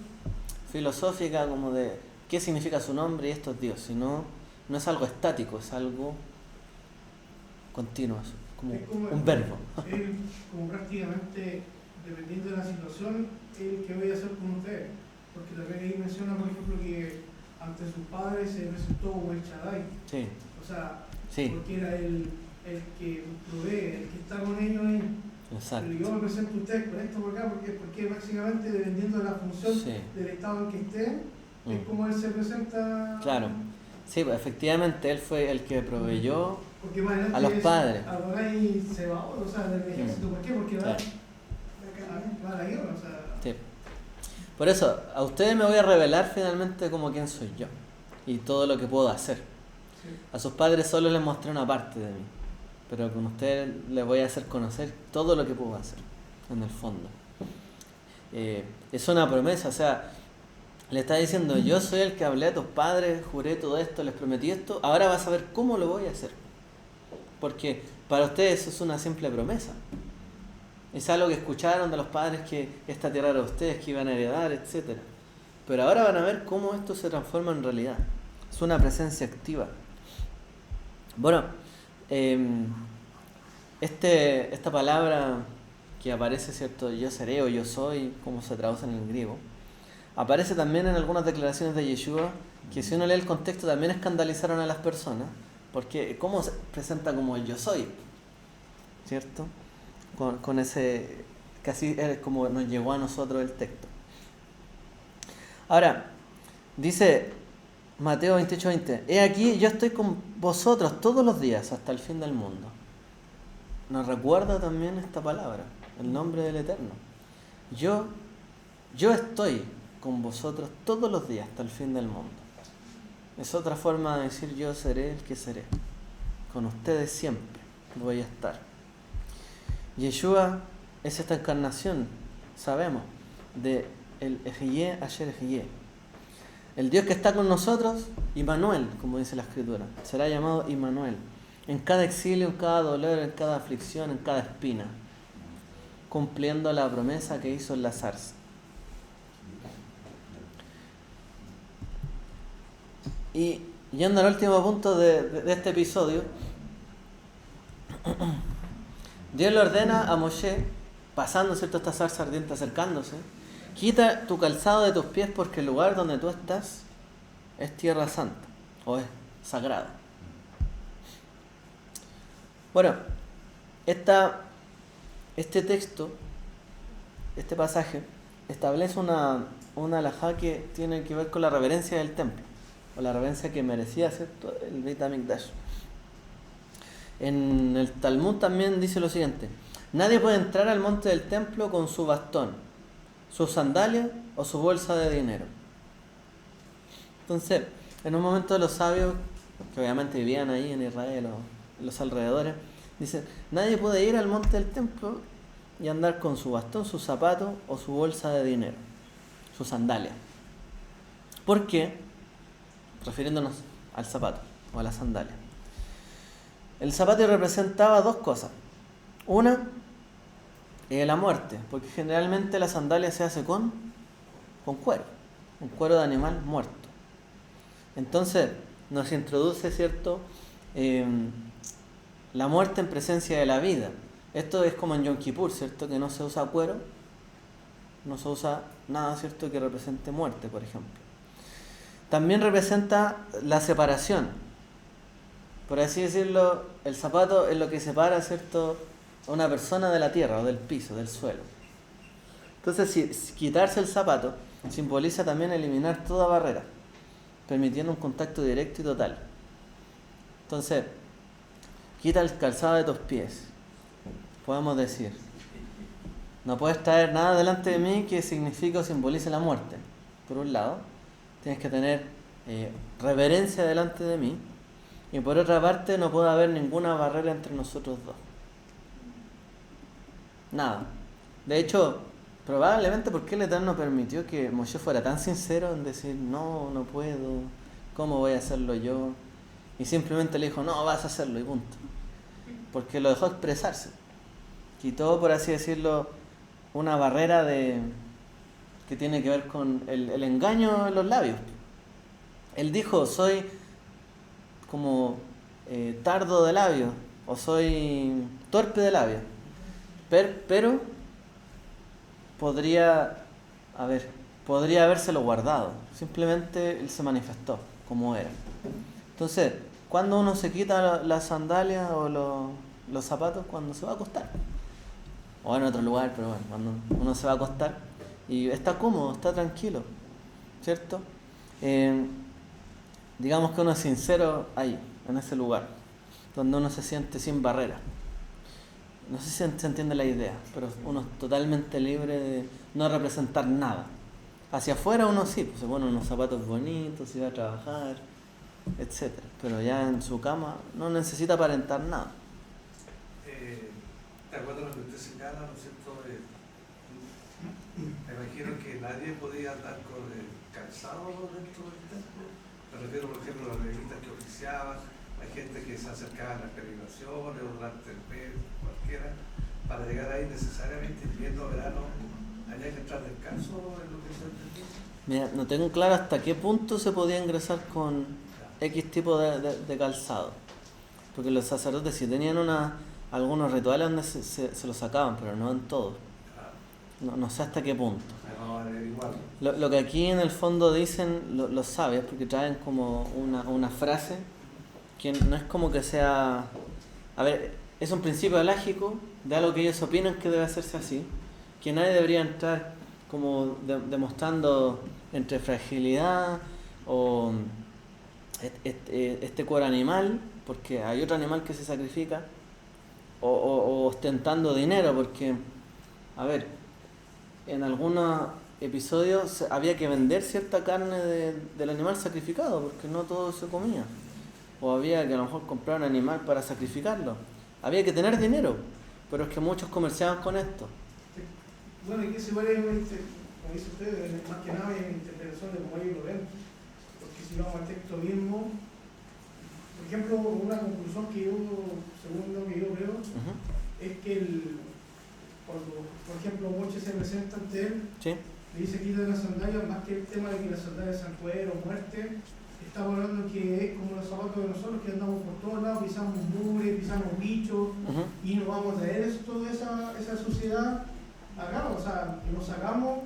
filosófica como de qué significa su nombre y esto es Dios, sino no es algo estático, es algo continuo, como un verbo. Él, como prácticamente, dependiendo de la situación, el que voy a hacer con ustedes. Porque también ahí menciona, por ejemplo, que ante sus padres se presentó como el Shaddai. Sí. O sea, Sí. porque era el que provee, el que está con ellos ahí. Exacto. Pero yo me presento a ustedes con esto por acá, porque básicamente, dependiendo de la función Sí. del estado en que estén, es como él se presenta. Claro. Sí, pues efectivamente él fue el que proveyó Porque más adelante a los padres. Adonai se va, o sea, del ejército. ¿Por qué? Porque va a la guerra, o sea. Sí. Por eso, a ustedes me voy a revelar finalmente como quién soy yo y todo lo que puedo hacer. Sí. A sus padres solo les mostré una parte de mí, pero con ustedes les voy a hacer conocer todo lo que puedo hacer, en el fondo. Es una promesa, o sea, le está diciendo: yo soy el que hablé a tus padres, juré todo esto, les prometí esto, ahora vas a ver cómo lo voy a hacer. Porque para ustedes eso es una simple promesa. Es algo que escucharon de los padres, que esta tierra era de ustedes, que iban a heredar, etc. Pero ahora van a ver cómo esto se transforma en realidad. Es una presencia activa. Bueno, esta palabra que aparece, ¿cierto? Yo seré o yo soy, como se traduce en el griego, aparece también en algunas declaraciones de Yeshua, que si uno lee el contexto también escandalizaron a las personas, porque ¿cómo se presenta como el yo soy? ¿Cierto? Con ese, casi es como nos llegó a nosotros el texto. Ahora, dice Mateo 28:20, he aquí yo estoy con vosotros todos los días hasta el fin del mundo. Nos recuerda también esta palabra, el nombre del Eterno. Yo estoy con vosotros todos los días hasta el fin del mundo. Es otra forma de decir: yo seré el que seré. Con ustedes siempre voy a estar. Yeshua es esta encarnación, sabemos, de el Ejiyé Asher Ejiyé. El Dios que está con nosotros, Immanuel, como dice la Escritura, será llamado Immanuel. En cada exilio, en cada dolor, en cada aflicción, en cada espina, cumpliendo la promesa que hizo en la zarza. Y yendo al último punto de este episodio, Dios le ordena a Moshe, pasando, ¿cierto?, esta zarza ardiente, acercándose: quita tu calzado de tus pies, porque el lugar donde tú estás es tierra santa, o es sagrada. Bueno, este texto, este pasaje, establece una halajá que tiene que ver con la reverencia del templo, o la reverencia que merecía, ¿cierto?, el Beit HaMikdash. En el Talmud también dice lo siguiente: nadie puede entrar al monte del templo con su bastón, su sandalia o su bolsa de dinero. Entonces, en un momento los sabios, que obviamente vivían ahí en Israel o en los alrededores, dicen: nadie puede ir al monte del templo y andar con su bastón, su zapato o su bolsa de dinero, su sandalia. ¿Por qué? Refiriéndonos al zapato o a la sandalia. El zapato representaba dos cosas. Una, la muerte, porque generalmente la sandalia se hace con cuero, un cuero de animal muerto. Entonces nos introduce, ¿cierto?, la muerte en presencia de la vida. Esto es como en Yom Kippur, ¿cierto?, que no se usa cuero, no se usa nada, ¿cierto?, que represente muerte, por ejemplo. También representa la separación. Por así decirlo, el zapato es lo que separa, ¿cierto?, a una persona de la tierra o del piso, del suelo. Entonces, si quitarse el zapato simboliza también eliminar toda barrera, permitiendo un contacto directo y total. Entonces, quita el calzado de tus pies. Podemos decir: no puedes traer nada delante de mí que signifique o simbolice la muerte. Por un lado, tienes que tener reverencia delante de mí. Y por otra parte, no puede haber ninguna barrera entre nosotros dos. Nada. De hecho, probablemente porque el Eterno permitió que Moshe fuera tan sincero en decir: no puedo, ¿cómo voy a hacerlo yo? Y simplemente le dijo: no, vas a hacerlo y punto. Porque lo dejó expresarse. Quitó, por así decirlo, una barrera que tiene que ver con el engaño en los labios. Él dijo: soy como tardo de labios, o soy torpe de labios, pero podría habérselo guardado. Simplemente él se manifestó como era. Entonces, cuando uno se quita la sandalia o los zapatos, cuando se va a acostar, o en otro lugar, pero bueno, cuando uno se va a acostar y está cómodo, está tranquilo, ¿cierto? Digamos que uno es sincero ahí, en ese lugar, donde uno se siente sin barrera. No sé si se entiende la idea, pero uno es totalmente libre de no representar nada. Hacia afuera uno sí, pues se pone unos zapatos bonitos, se va a trabajar, etc. Pero ya en su cama no necesita aparentar nada. De acuerdo a lo que usted señala, ¿no es cierto? Me imagino que nadie podía andar con el calzado dentro del templo. Me refiero, por ejemplo, a las revistas que oficiaban, la gente que se acercaba a las peregrinaciones o durante el mes, cualquiera, para llegar ahí necesariamente invierno o verano, había que entrar descalzo en lo que se entendió. Mira, no tengo claro hasta qué punto se podía ingresar con X tipo de calzado. Porque los sacerdotes sí tenían algunos rituales donde se lo sacaban, pero no en todos. No sé hasta qué punto. Lo que aquí en el fondo dicen los sabios, porque traen como una frase que no es como que sea... A ver, es un principio alágico de algo que ellos opinan que debe hacerse así, que nadie debería entrar como demostrando entre fragilidad o este cuero animal, porque hay otro animal que se sacrifica, o ostentando dinero, porque, a ver, en algunos episodios había que vender cierta carne del animal sacrificado, porque no todo se comía, o había que a lo mejor comprar un animal para sacrificarlo. Había que tener dinero, pero es que muchos comerciaban con esto. Bueno, y que ese igual es, como dice usted, más que nada es interpretación de cómo ellos lo ven, porque si vamos al texto mismo, por ejemplo, una conclusión que yo, según lo que yo veo, es que cuando, por ejemplo, Moche se presenta ante él, ¿Sí? le dice quita las sandalias, más que el tema de que las sandalias sean cuero o muerte, estamos hablando que es como los zapatos de nosotros, que andamos por todos lados, pisamos mugre, pisamos bichos, y nos vamos a traer toda esa suciedad acá, o sea, nos sacamos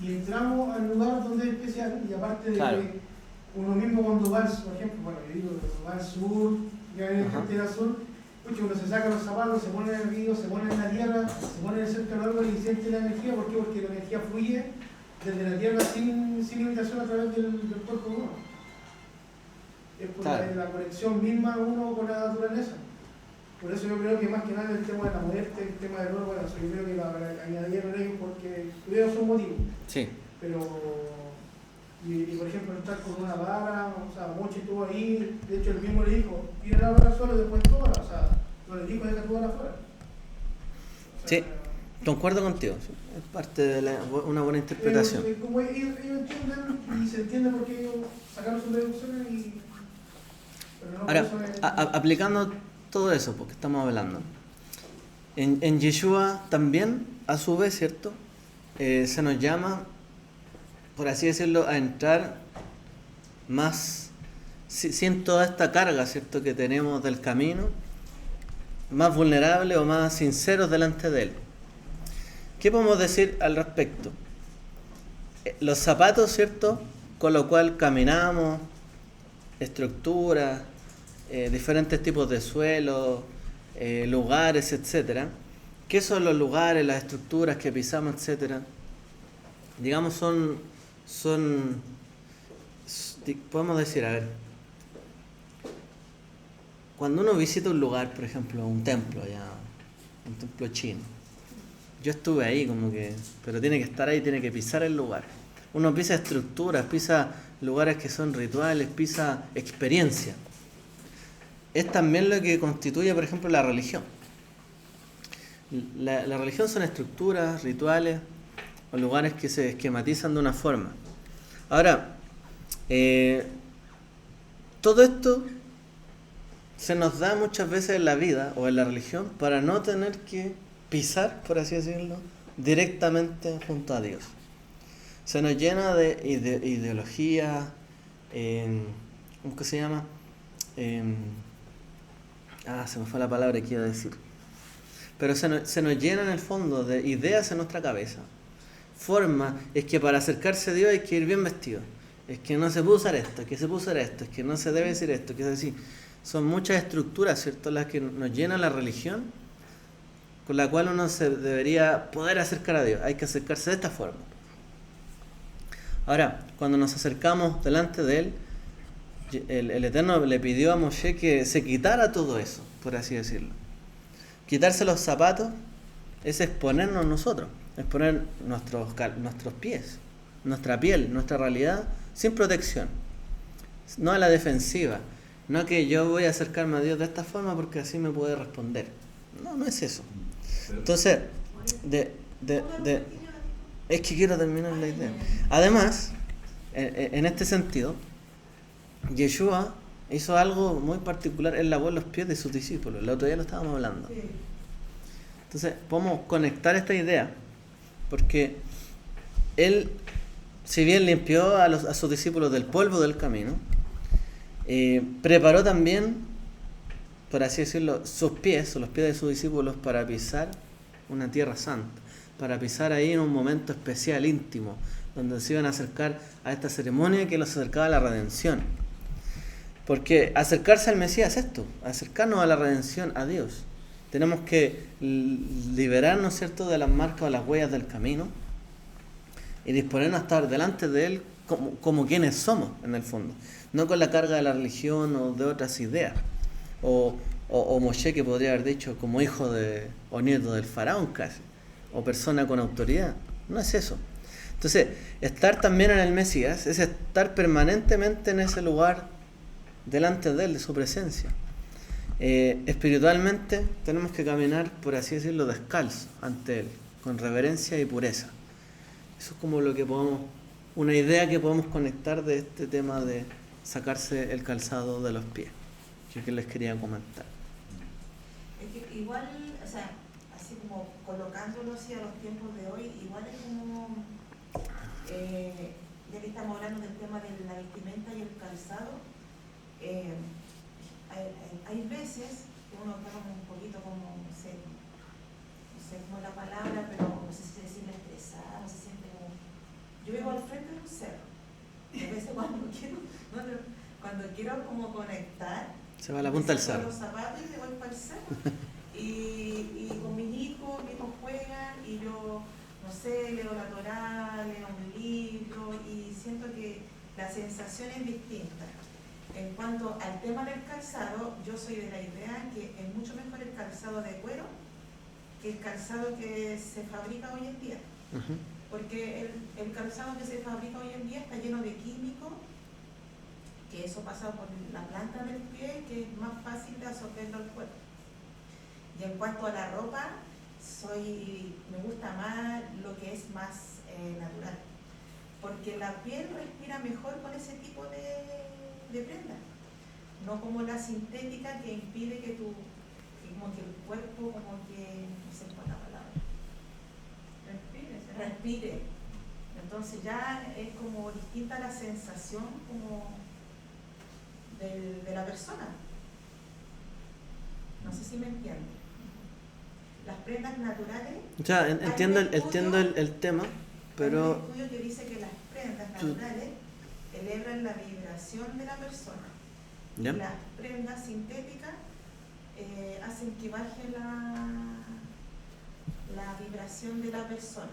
y entramos al lugar donde es especial, y aparte de que uno mismo cuando va, por ejemplo, bueno, yo digo, va al sur, ya en el carretera sur, Pucha, uno se saca los zapatos, se pone en el río, se pone en la tierra, se pone en el centro del árbol y siente la energía. ¿Por qué? Porque la energía fluye desde la tierra sin limitación a través del cuerpo de uno. Es por la conexión misma uno con la naturaleza. Por eso yo creo que más que nada el tema de la muerte, el tema del oro, bueno, yo creo que la añadieron ellos porque tuvieron su motivo. Sí. Pero, y por ejemplo, estar con una vara, o sea, Moche estuvo ahí, de hecho el mismo le dijo, tira la vara al suelo y después toda, o sea, no le dijo, deja toda afuera. O sea, Sí, concuerdo contigo, es parte de una buena interpretación. Como ellos entienden y se entiende por qué ellos sacaron sus deducciones y... Pero no, Ahora, por eso aplicando todo eso, porque estamos hablando, en Yeshua también, a su vez, ¿cierto? Se nos llama, por así decirlo, a entrar más, sin toda esta carga, ¿cierto?, que tenemos del camino, más vulnerables o más sinceros delante de Él. ¿Qué podemos decir al respecto? Los zapatos, ¿cierto?, con lo cual caminamos, estructuras, diferentes tipos de suelo, lugares, etcétera. ¿Qué son los lugares, las estructuras que pisamos, etcétera? Digamos, podemos decir, a ver, cuando uno visita un lugar, por ejemplo, un templo chino, yo estuve ahí como que, pero tiene que estar ahí, tiene que pisar el lugar. Uno pisa estructuras, pisa lugares que son rituales, pisa experiencia. Es también lo que constituye, por ejemplo, la religión. La religión son estructuras, rituales o lugares que se esquematizan de una forma. Ahora, todo esto se nos da muchas veces en la vida o en la religión para no tener que pisar, por así decirlo, directamente junto a Dios. Se nos llena de ideología, ¿cómo que se llama? Se me fue la palabra que iba a decir. Pero se nos llena en el fondo de ideas en nuestra cabeza. Forma es que para acercarse a Dios hay que ir bien vestido. Es que no se puede usar esto, que se puede usar esto, es que no se debe decir esto, que es así. Son muchas estructuras, ¿cierto?, las que nos llena la religión, con la cual uno se debería poder acercar a Dios. Hay que acercarse de esta forma. Ahora, cuando nos acercamos delante de Él, el Eterno le pidió a Moshe que se quitara todo eso, por así decirlo. Quitarse los zapatos es exponernos nosotros, exponer nuestros pies, nuestra piel, nuestra realidad, sin protección, no a la defensiva, no que yo voy a acercarme a Dios de esta forma porque así me puede responder. No es eso. Entonces, es que quiero terminar la idea. Además, en este sentido, Yeshua hizo algo muy particular. Él lavó los pies de sus discípulos. El otro día lo estábamos hablando. Entonces, podemos conectar esta idea, porque Él, si bien limpió a sus discípulos del polvo del camino, preparó también, por así decirlo, sus pies, o los pies de sus discípulos, para pisar una tierra santa, para pisar ahí en un momento especial, íntimo, donde se iban a acercar a esta ceremonia que los acercaba a la redención. Porque acercarse al Mesías es esto, acercarnos a la redención, a Dios. Tenemos que liberarnos, ¿cierto?, de las marcas o las huellas del camino y disponernos a estar delante de Él como quienes somos, en el fondo. No con la carga de la religión o de otras ideas. O Moshe, que podría haber dicho como hijo o nieto del faraón casi, o persona con autoridad. No es eso. Entonces, estar también en el Mesías es estar permanentemente en ese lugar delante de Él, de su presencia. Espiritualmente tenemos que caminar, por así decirlo, descalzo ante Él, con reverencia y pureza. Eso es como una idea que podemos conectar de este tema de sacarse el calzado de los pies, que les quería comentar. Es que igual, o sea, así como colocándolo hacia los tiempos de hoy, igual es como, ya que estamos hablando del tema de la vestimenta y el calzado, hay veces que uno está como un poquito como, no sé cómo es la palabra, pero no sé si decirle estresada, no se siente como... Yo vivo al frente de un cerro, y a veces cuando quiero como conectar, se va a la punta del cerro. los zapatos y me voy para el cerro. y con mis hijos juegan y yo, no sé, leo la Torá, leo un libro y siento que la sensación es distinta. En cuanto al tema del calzado, yo soy de la idea que es mucho mejor el calzado de cuero que el calzado que se fabrica hoy en día. Porque el calzado que se fabrica hoy en día está lleno de químicos, que eso pasa por la planta del pie, que es más fácil de absorberlo al cuerpo. Y en cuanto a la ropa, me gusta más lo que es más natural, porque la piel respira mejor con ese tipo de prenda, no como la sintética que impide que como que el cuerpo, como que, no sé cuál es la palabra, respire. Entonces ya es como distinta la sensación como de la persona. No sé si me entienden. Las prendas naturales. O sea, entiendo el el tema, pero... Hay un estudio que dice que las prendas naturales elevan la vibración de la persona. ¿Ya? Y las prendas sintéticas hacen que baje la vibración de la persona.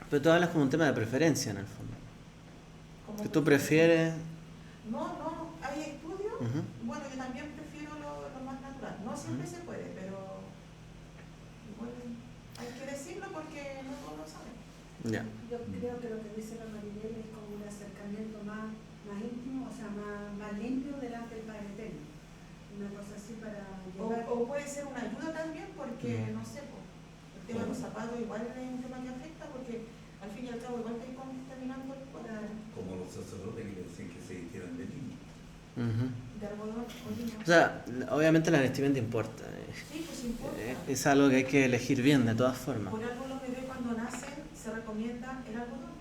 Pero tú hablas como un tema de preferencia en el fondo. Como ¿Que tú prefieres? No, hay estudios. Bueno, yo también prefiero lo más natural. No siempre se puede, pero igual hay que decirlo porque no todos lo saben. Ya. Yo creo que lo que dice la Maribel es como un acercamiento más íntimo, o sea, más limpio delante del Padre Eterno. Una cosa así para llevar. O puede ser una ayuda también porque, no sé, el tema de los zapatos igual es un tema que afecta porque al fin y al cabo igual estoy contaminando el cuerpo. Como los sacerdotes que le decían que se vistieran de lino. De algodón o lino. O sea, obviamente la vestimenta importa. Sí, pues importa. Es algo que hay que elegir bien de todas formas. Por algo los bebés cuando nacen se recomienda el algodón.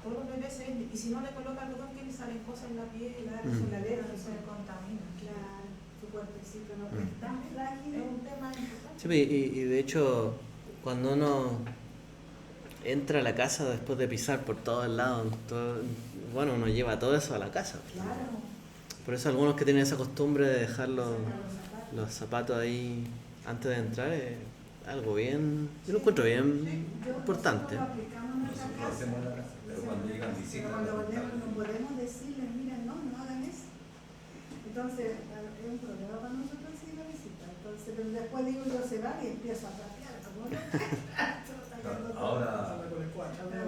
Todos los bebés se ven, y si no le coloca algodón que le salen cosas en la piel, Son la letra, se contamina. claro, su cuerpecito no es tan frágil. Es un tema importante. Sí, y de hecho, cuando uno entra a la casa después de pisar por todos lados, bueno, uno lleva todo eso a la casa. Claro. Por eso algunos que tienen esa costumbre de dejar los zapatos ahí antes de entrar es algo bien, yo lo encuentro bien importante. Nosotros lo aplicamos en nuestra Nosotros lo hacemos en la casa, pero cuando llegan Pero visitas, cuando volvemos no podemos decirles, mira, no hagan eso. Entonces, es un problema para nosotros decir la visita. Entonces, pero después digo, yo se va y empiezo a trapear, como no. ahora,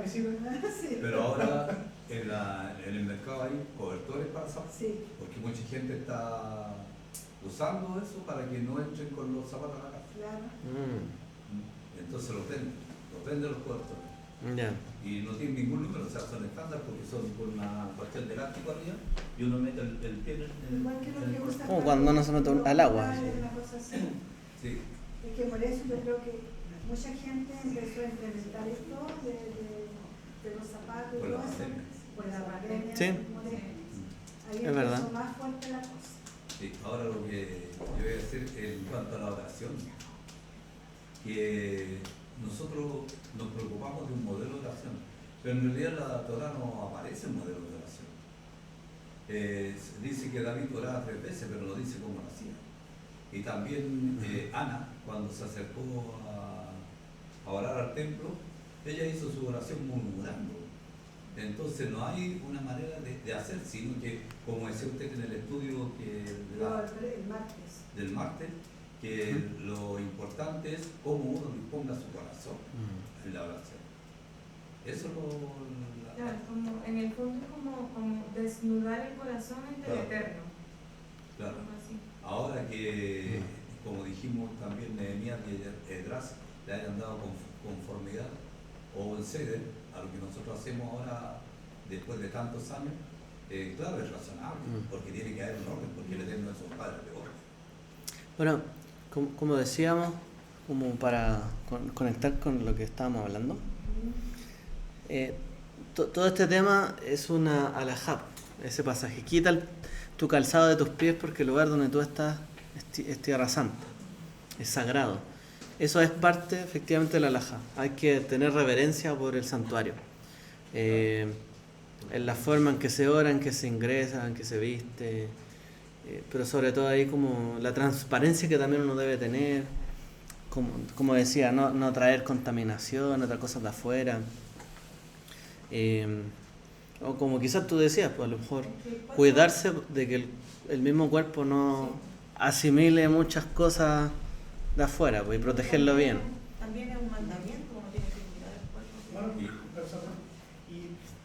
Sí. pero ahora en el mercado hay cobertores para zapatos, Sí. porque mucha gente está usando eso para que no entren con los zapatos a la casa. Claro. Entonces los venden los cobertores. Ya. Y no tienen ningún número, o sea, son estándar porque son con una cuestión de elástico arriba y uno mete el pie en Igual que lo que gusta. Como cuando uno se mete al agua. Una cosa así. Sí. Es que por eso yo creo que mucha gente empezó a implementar esto de los zapatos y Por la todo eso. pandemia. Por la pandemia. Sí. Ahí Es empezó verdad. más fuerte la cosa. Sí, ahora lo que yo voy a decir en cuanto a la oración, que nosotros nos preocupamos de un modelo de oración, pero en realidad la Torah no aparece en modelo de oración. Dice que David oraba 3 veces, pero no dice cómo lo hacía. Y también Ana, cuando se acercó a orar al templo, ella hizo su oración murmurando. Entonces no hay una manera de hacer, sino que, como decía usted en el estudio El martes. del martes, que lo importante es cómo uno disponga su corazón en la oración. Eso es Claro, como, en el fondo es como desnudar el corazón ante el Eterno. Claro. Algo así. Ahora que, como dijimos también, Nehemías y Esdras le hayan dado conformidad o ceder a lo que nosotros hacemos ahora después de tantos años, claro, es razonable, porque tiene que haber un orden, porque el Eterno es un padre de orden. Bueno, como decíamos, como para conectar con lo que estábamos hablando, todo este tema es una alajá, ese pasaje. Quita tu calzado de tus pies porque el lugar donde tú estás es tierra santa, es sagrado. Eso es parte efectivamente de la alajá. Hay que tener reverencia por el santuario. En la forma en que se ora, en que se ingresa, en que se viste, pero sobre todo ahí como la transparencia que también uno debe tener, como decía, no traer contaminación, otras cosas de afuera. O como quizás tú decías, pues a lo mejor cuidarse de que el mismo cuerpo no asimile muchas cosas de afuera, pues, y protegerlo bien. También es un mandamiento, uno tiene que cuidar el cuerpo. Bueno, y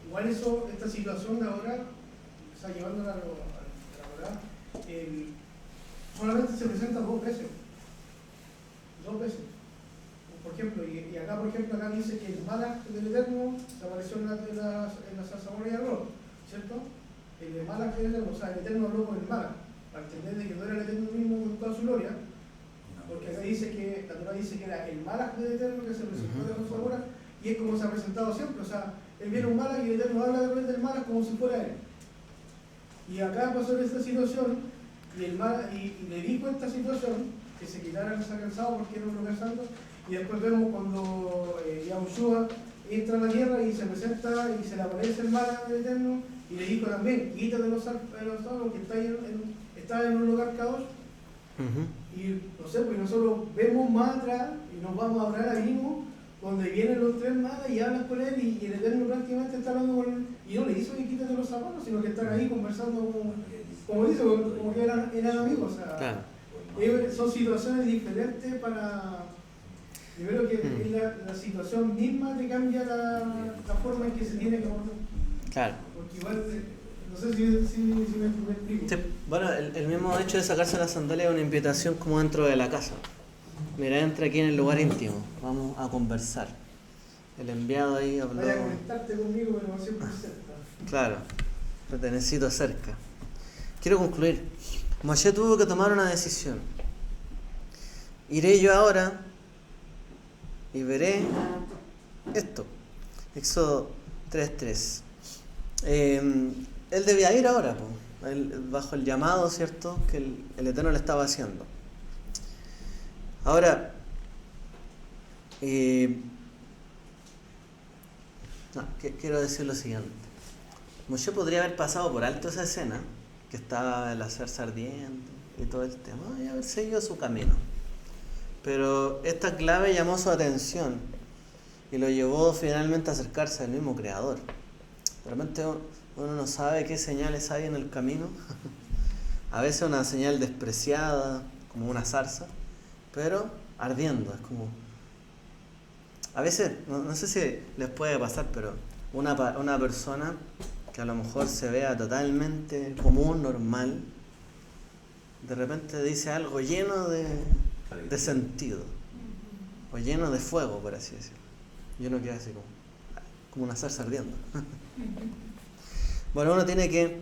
igual esta situación de ahora, o sea, llevándola a la verdad, solamente se presenta 2 veces. 2 veces. Por ejemplo, y acá, por ejemplo, acá dice que el Malach del Eterno se apareció en la zarzamora y arroz, ¿cierto? El Malach del Eterno, o sea, el Eterno habló con el Malach, para entender de que no era el Eterno mismo con toda su gloria, porque acá dice que, la Torah dice que era el Malach del Eterno que se presentó de la zarzamora, y es como se ha presentado siempre, o sea, él viene un Malach y el Eterno habla del Malach como si fuera él. Y acá pasó esta situación, y le dijo esta situación, que se quitara el sacansado porque era un lugar santo, y después vemos cuando Yahushua entra a la tierra y se presenta y se le aparece el Malach del Eterno, y le dijo también, quítate los sábados que está en un lugar caos. Y no sé, pues nosotros vemos más atrás y nos vamos a hablar ahí mismo, donde vienen los 3 Malach y hablan con él, y el Eterno prácticamente está hablando con él, y no le hizo que quítate los zapatos, sino que están ahí conversando como dice, como que eran amigos. O sea, Claro. Son situaciones diferentes para... Yo creo que es la situación misma que cambia la forma en que se tiene que abordar. Claro. Porque igual, no sé si me explico. Sí, bueno, el mismo hecho de sacarse las sandalias es una invitación como dentro de la casa. Mira, entra aquí en el lugar íntimo, vamos a conversar. El enviado ahí habló... Vaya a conectarte conmigo, pero siempre cerca. Claro, te necesito cerca. Quiero concluir. Moshe tuvo que tomar una decisión. Iré yo ahora y veré esto. Éxodo 3:3. Él debía ir ahora, bajo el llamado, ¿cierto?, que el Eterno le estaba haciendo. Ahora, quiero decir lo siguiente. Moshe podría haber pasado por alto esa escena, que estaba el zarza ardiendo y todo el tema, y haber seguido su camino. Pero esta clave llamó su atención y lo llevó finalmente a acercarse al mismo Creador. De repente uno no sabe qué señales hay en el camino. A veces una señal despreciada, como una zarza, pero ardiendo. Es como... A veces, no sé si les puede pasar, pero una persona que a lo mejor se vea totalmente común, normal, de repente dice algo lleno de sentido, o lleno de fuego, por así decirlo. Y uno queda así como una zarza ardiendo. Bueno, uno tiene que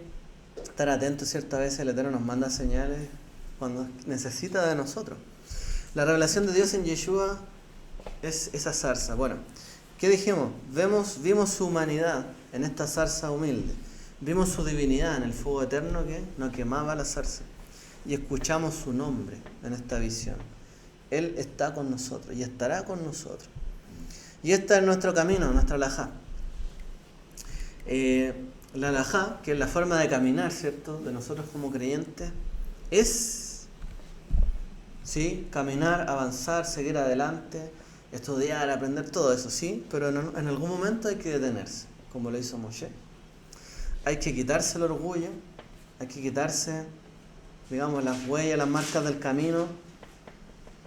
estar atento. Ciertas veces el Eterno nos manda señales cuando necesita de nosotros. La revelación de Dios en Yeshua es esa zarza. Bueno, ¿qué dijimos? Vimos su humanidad en esta zarza humilde. Vimos su divinidad en el fuego eterno que no quemaba la zarza. Y escuchamos su nombre en esta visión. Él está con nosotros y estará con nosotros. Y este es nuestro camino, nuestra halajá. La halajá, que es la forma de caminar, ¿cierto?, de nosotros como creyentes, es, ¿sí?, caminar, avanzar, seguir adelante, estudiar, aprender, todo eso, sí, pero en algún momento hay que detenerse, como lo hizo Moshe. Hay que quitarse el orgullo, hay que quitarse, digamos, las huellas, las marcas del camino,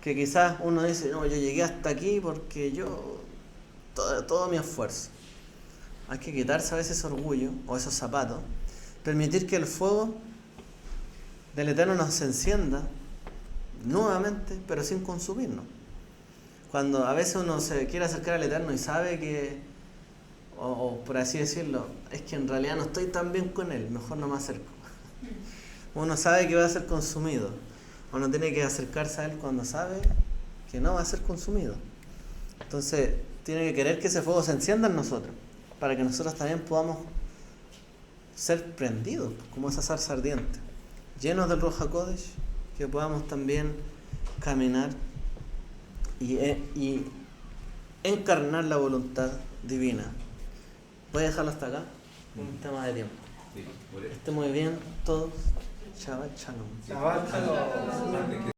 que quizás uno dice, no, yo llegué hasta aquí porque todo mi esfuerzo. Hay que quitarse a veces ese orgullo o esos zapatos, permitir que el fuego del Eterno nos encienda nuevamente, pero sin consumirnos. Cuando a veces uno se quiere acercar al Eterno y sabe que, o por así decirlo, es que en realidad no estoy tan bien con Él, mejor no me acerco. Uno sabe que va a ser consumido. Uno tiene que acercarse a Él cuando sabe que no va a ser consumido. Entonces, tiene que querer que ese fuego se encienda en nosotros, para que nosotros también podamos ser prendidos, como esa zarza ardiente, llenos del Ruach HaKodesh, que podamos también caminar y encarnar la voluntad divina. Voy a dejarlo hasta acá, un tema de tiempo. Sí, por eso. Esté muy bien todos. Shabbat Shalom. Shabbat Shalom. Antes que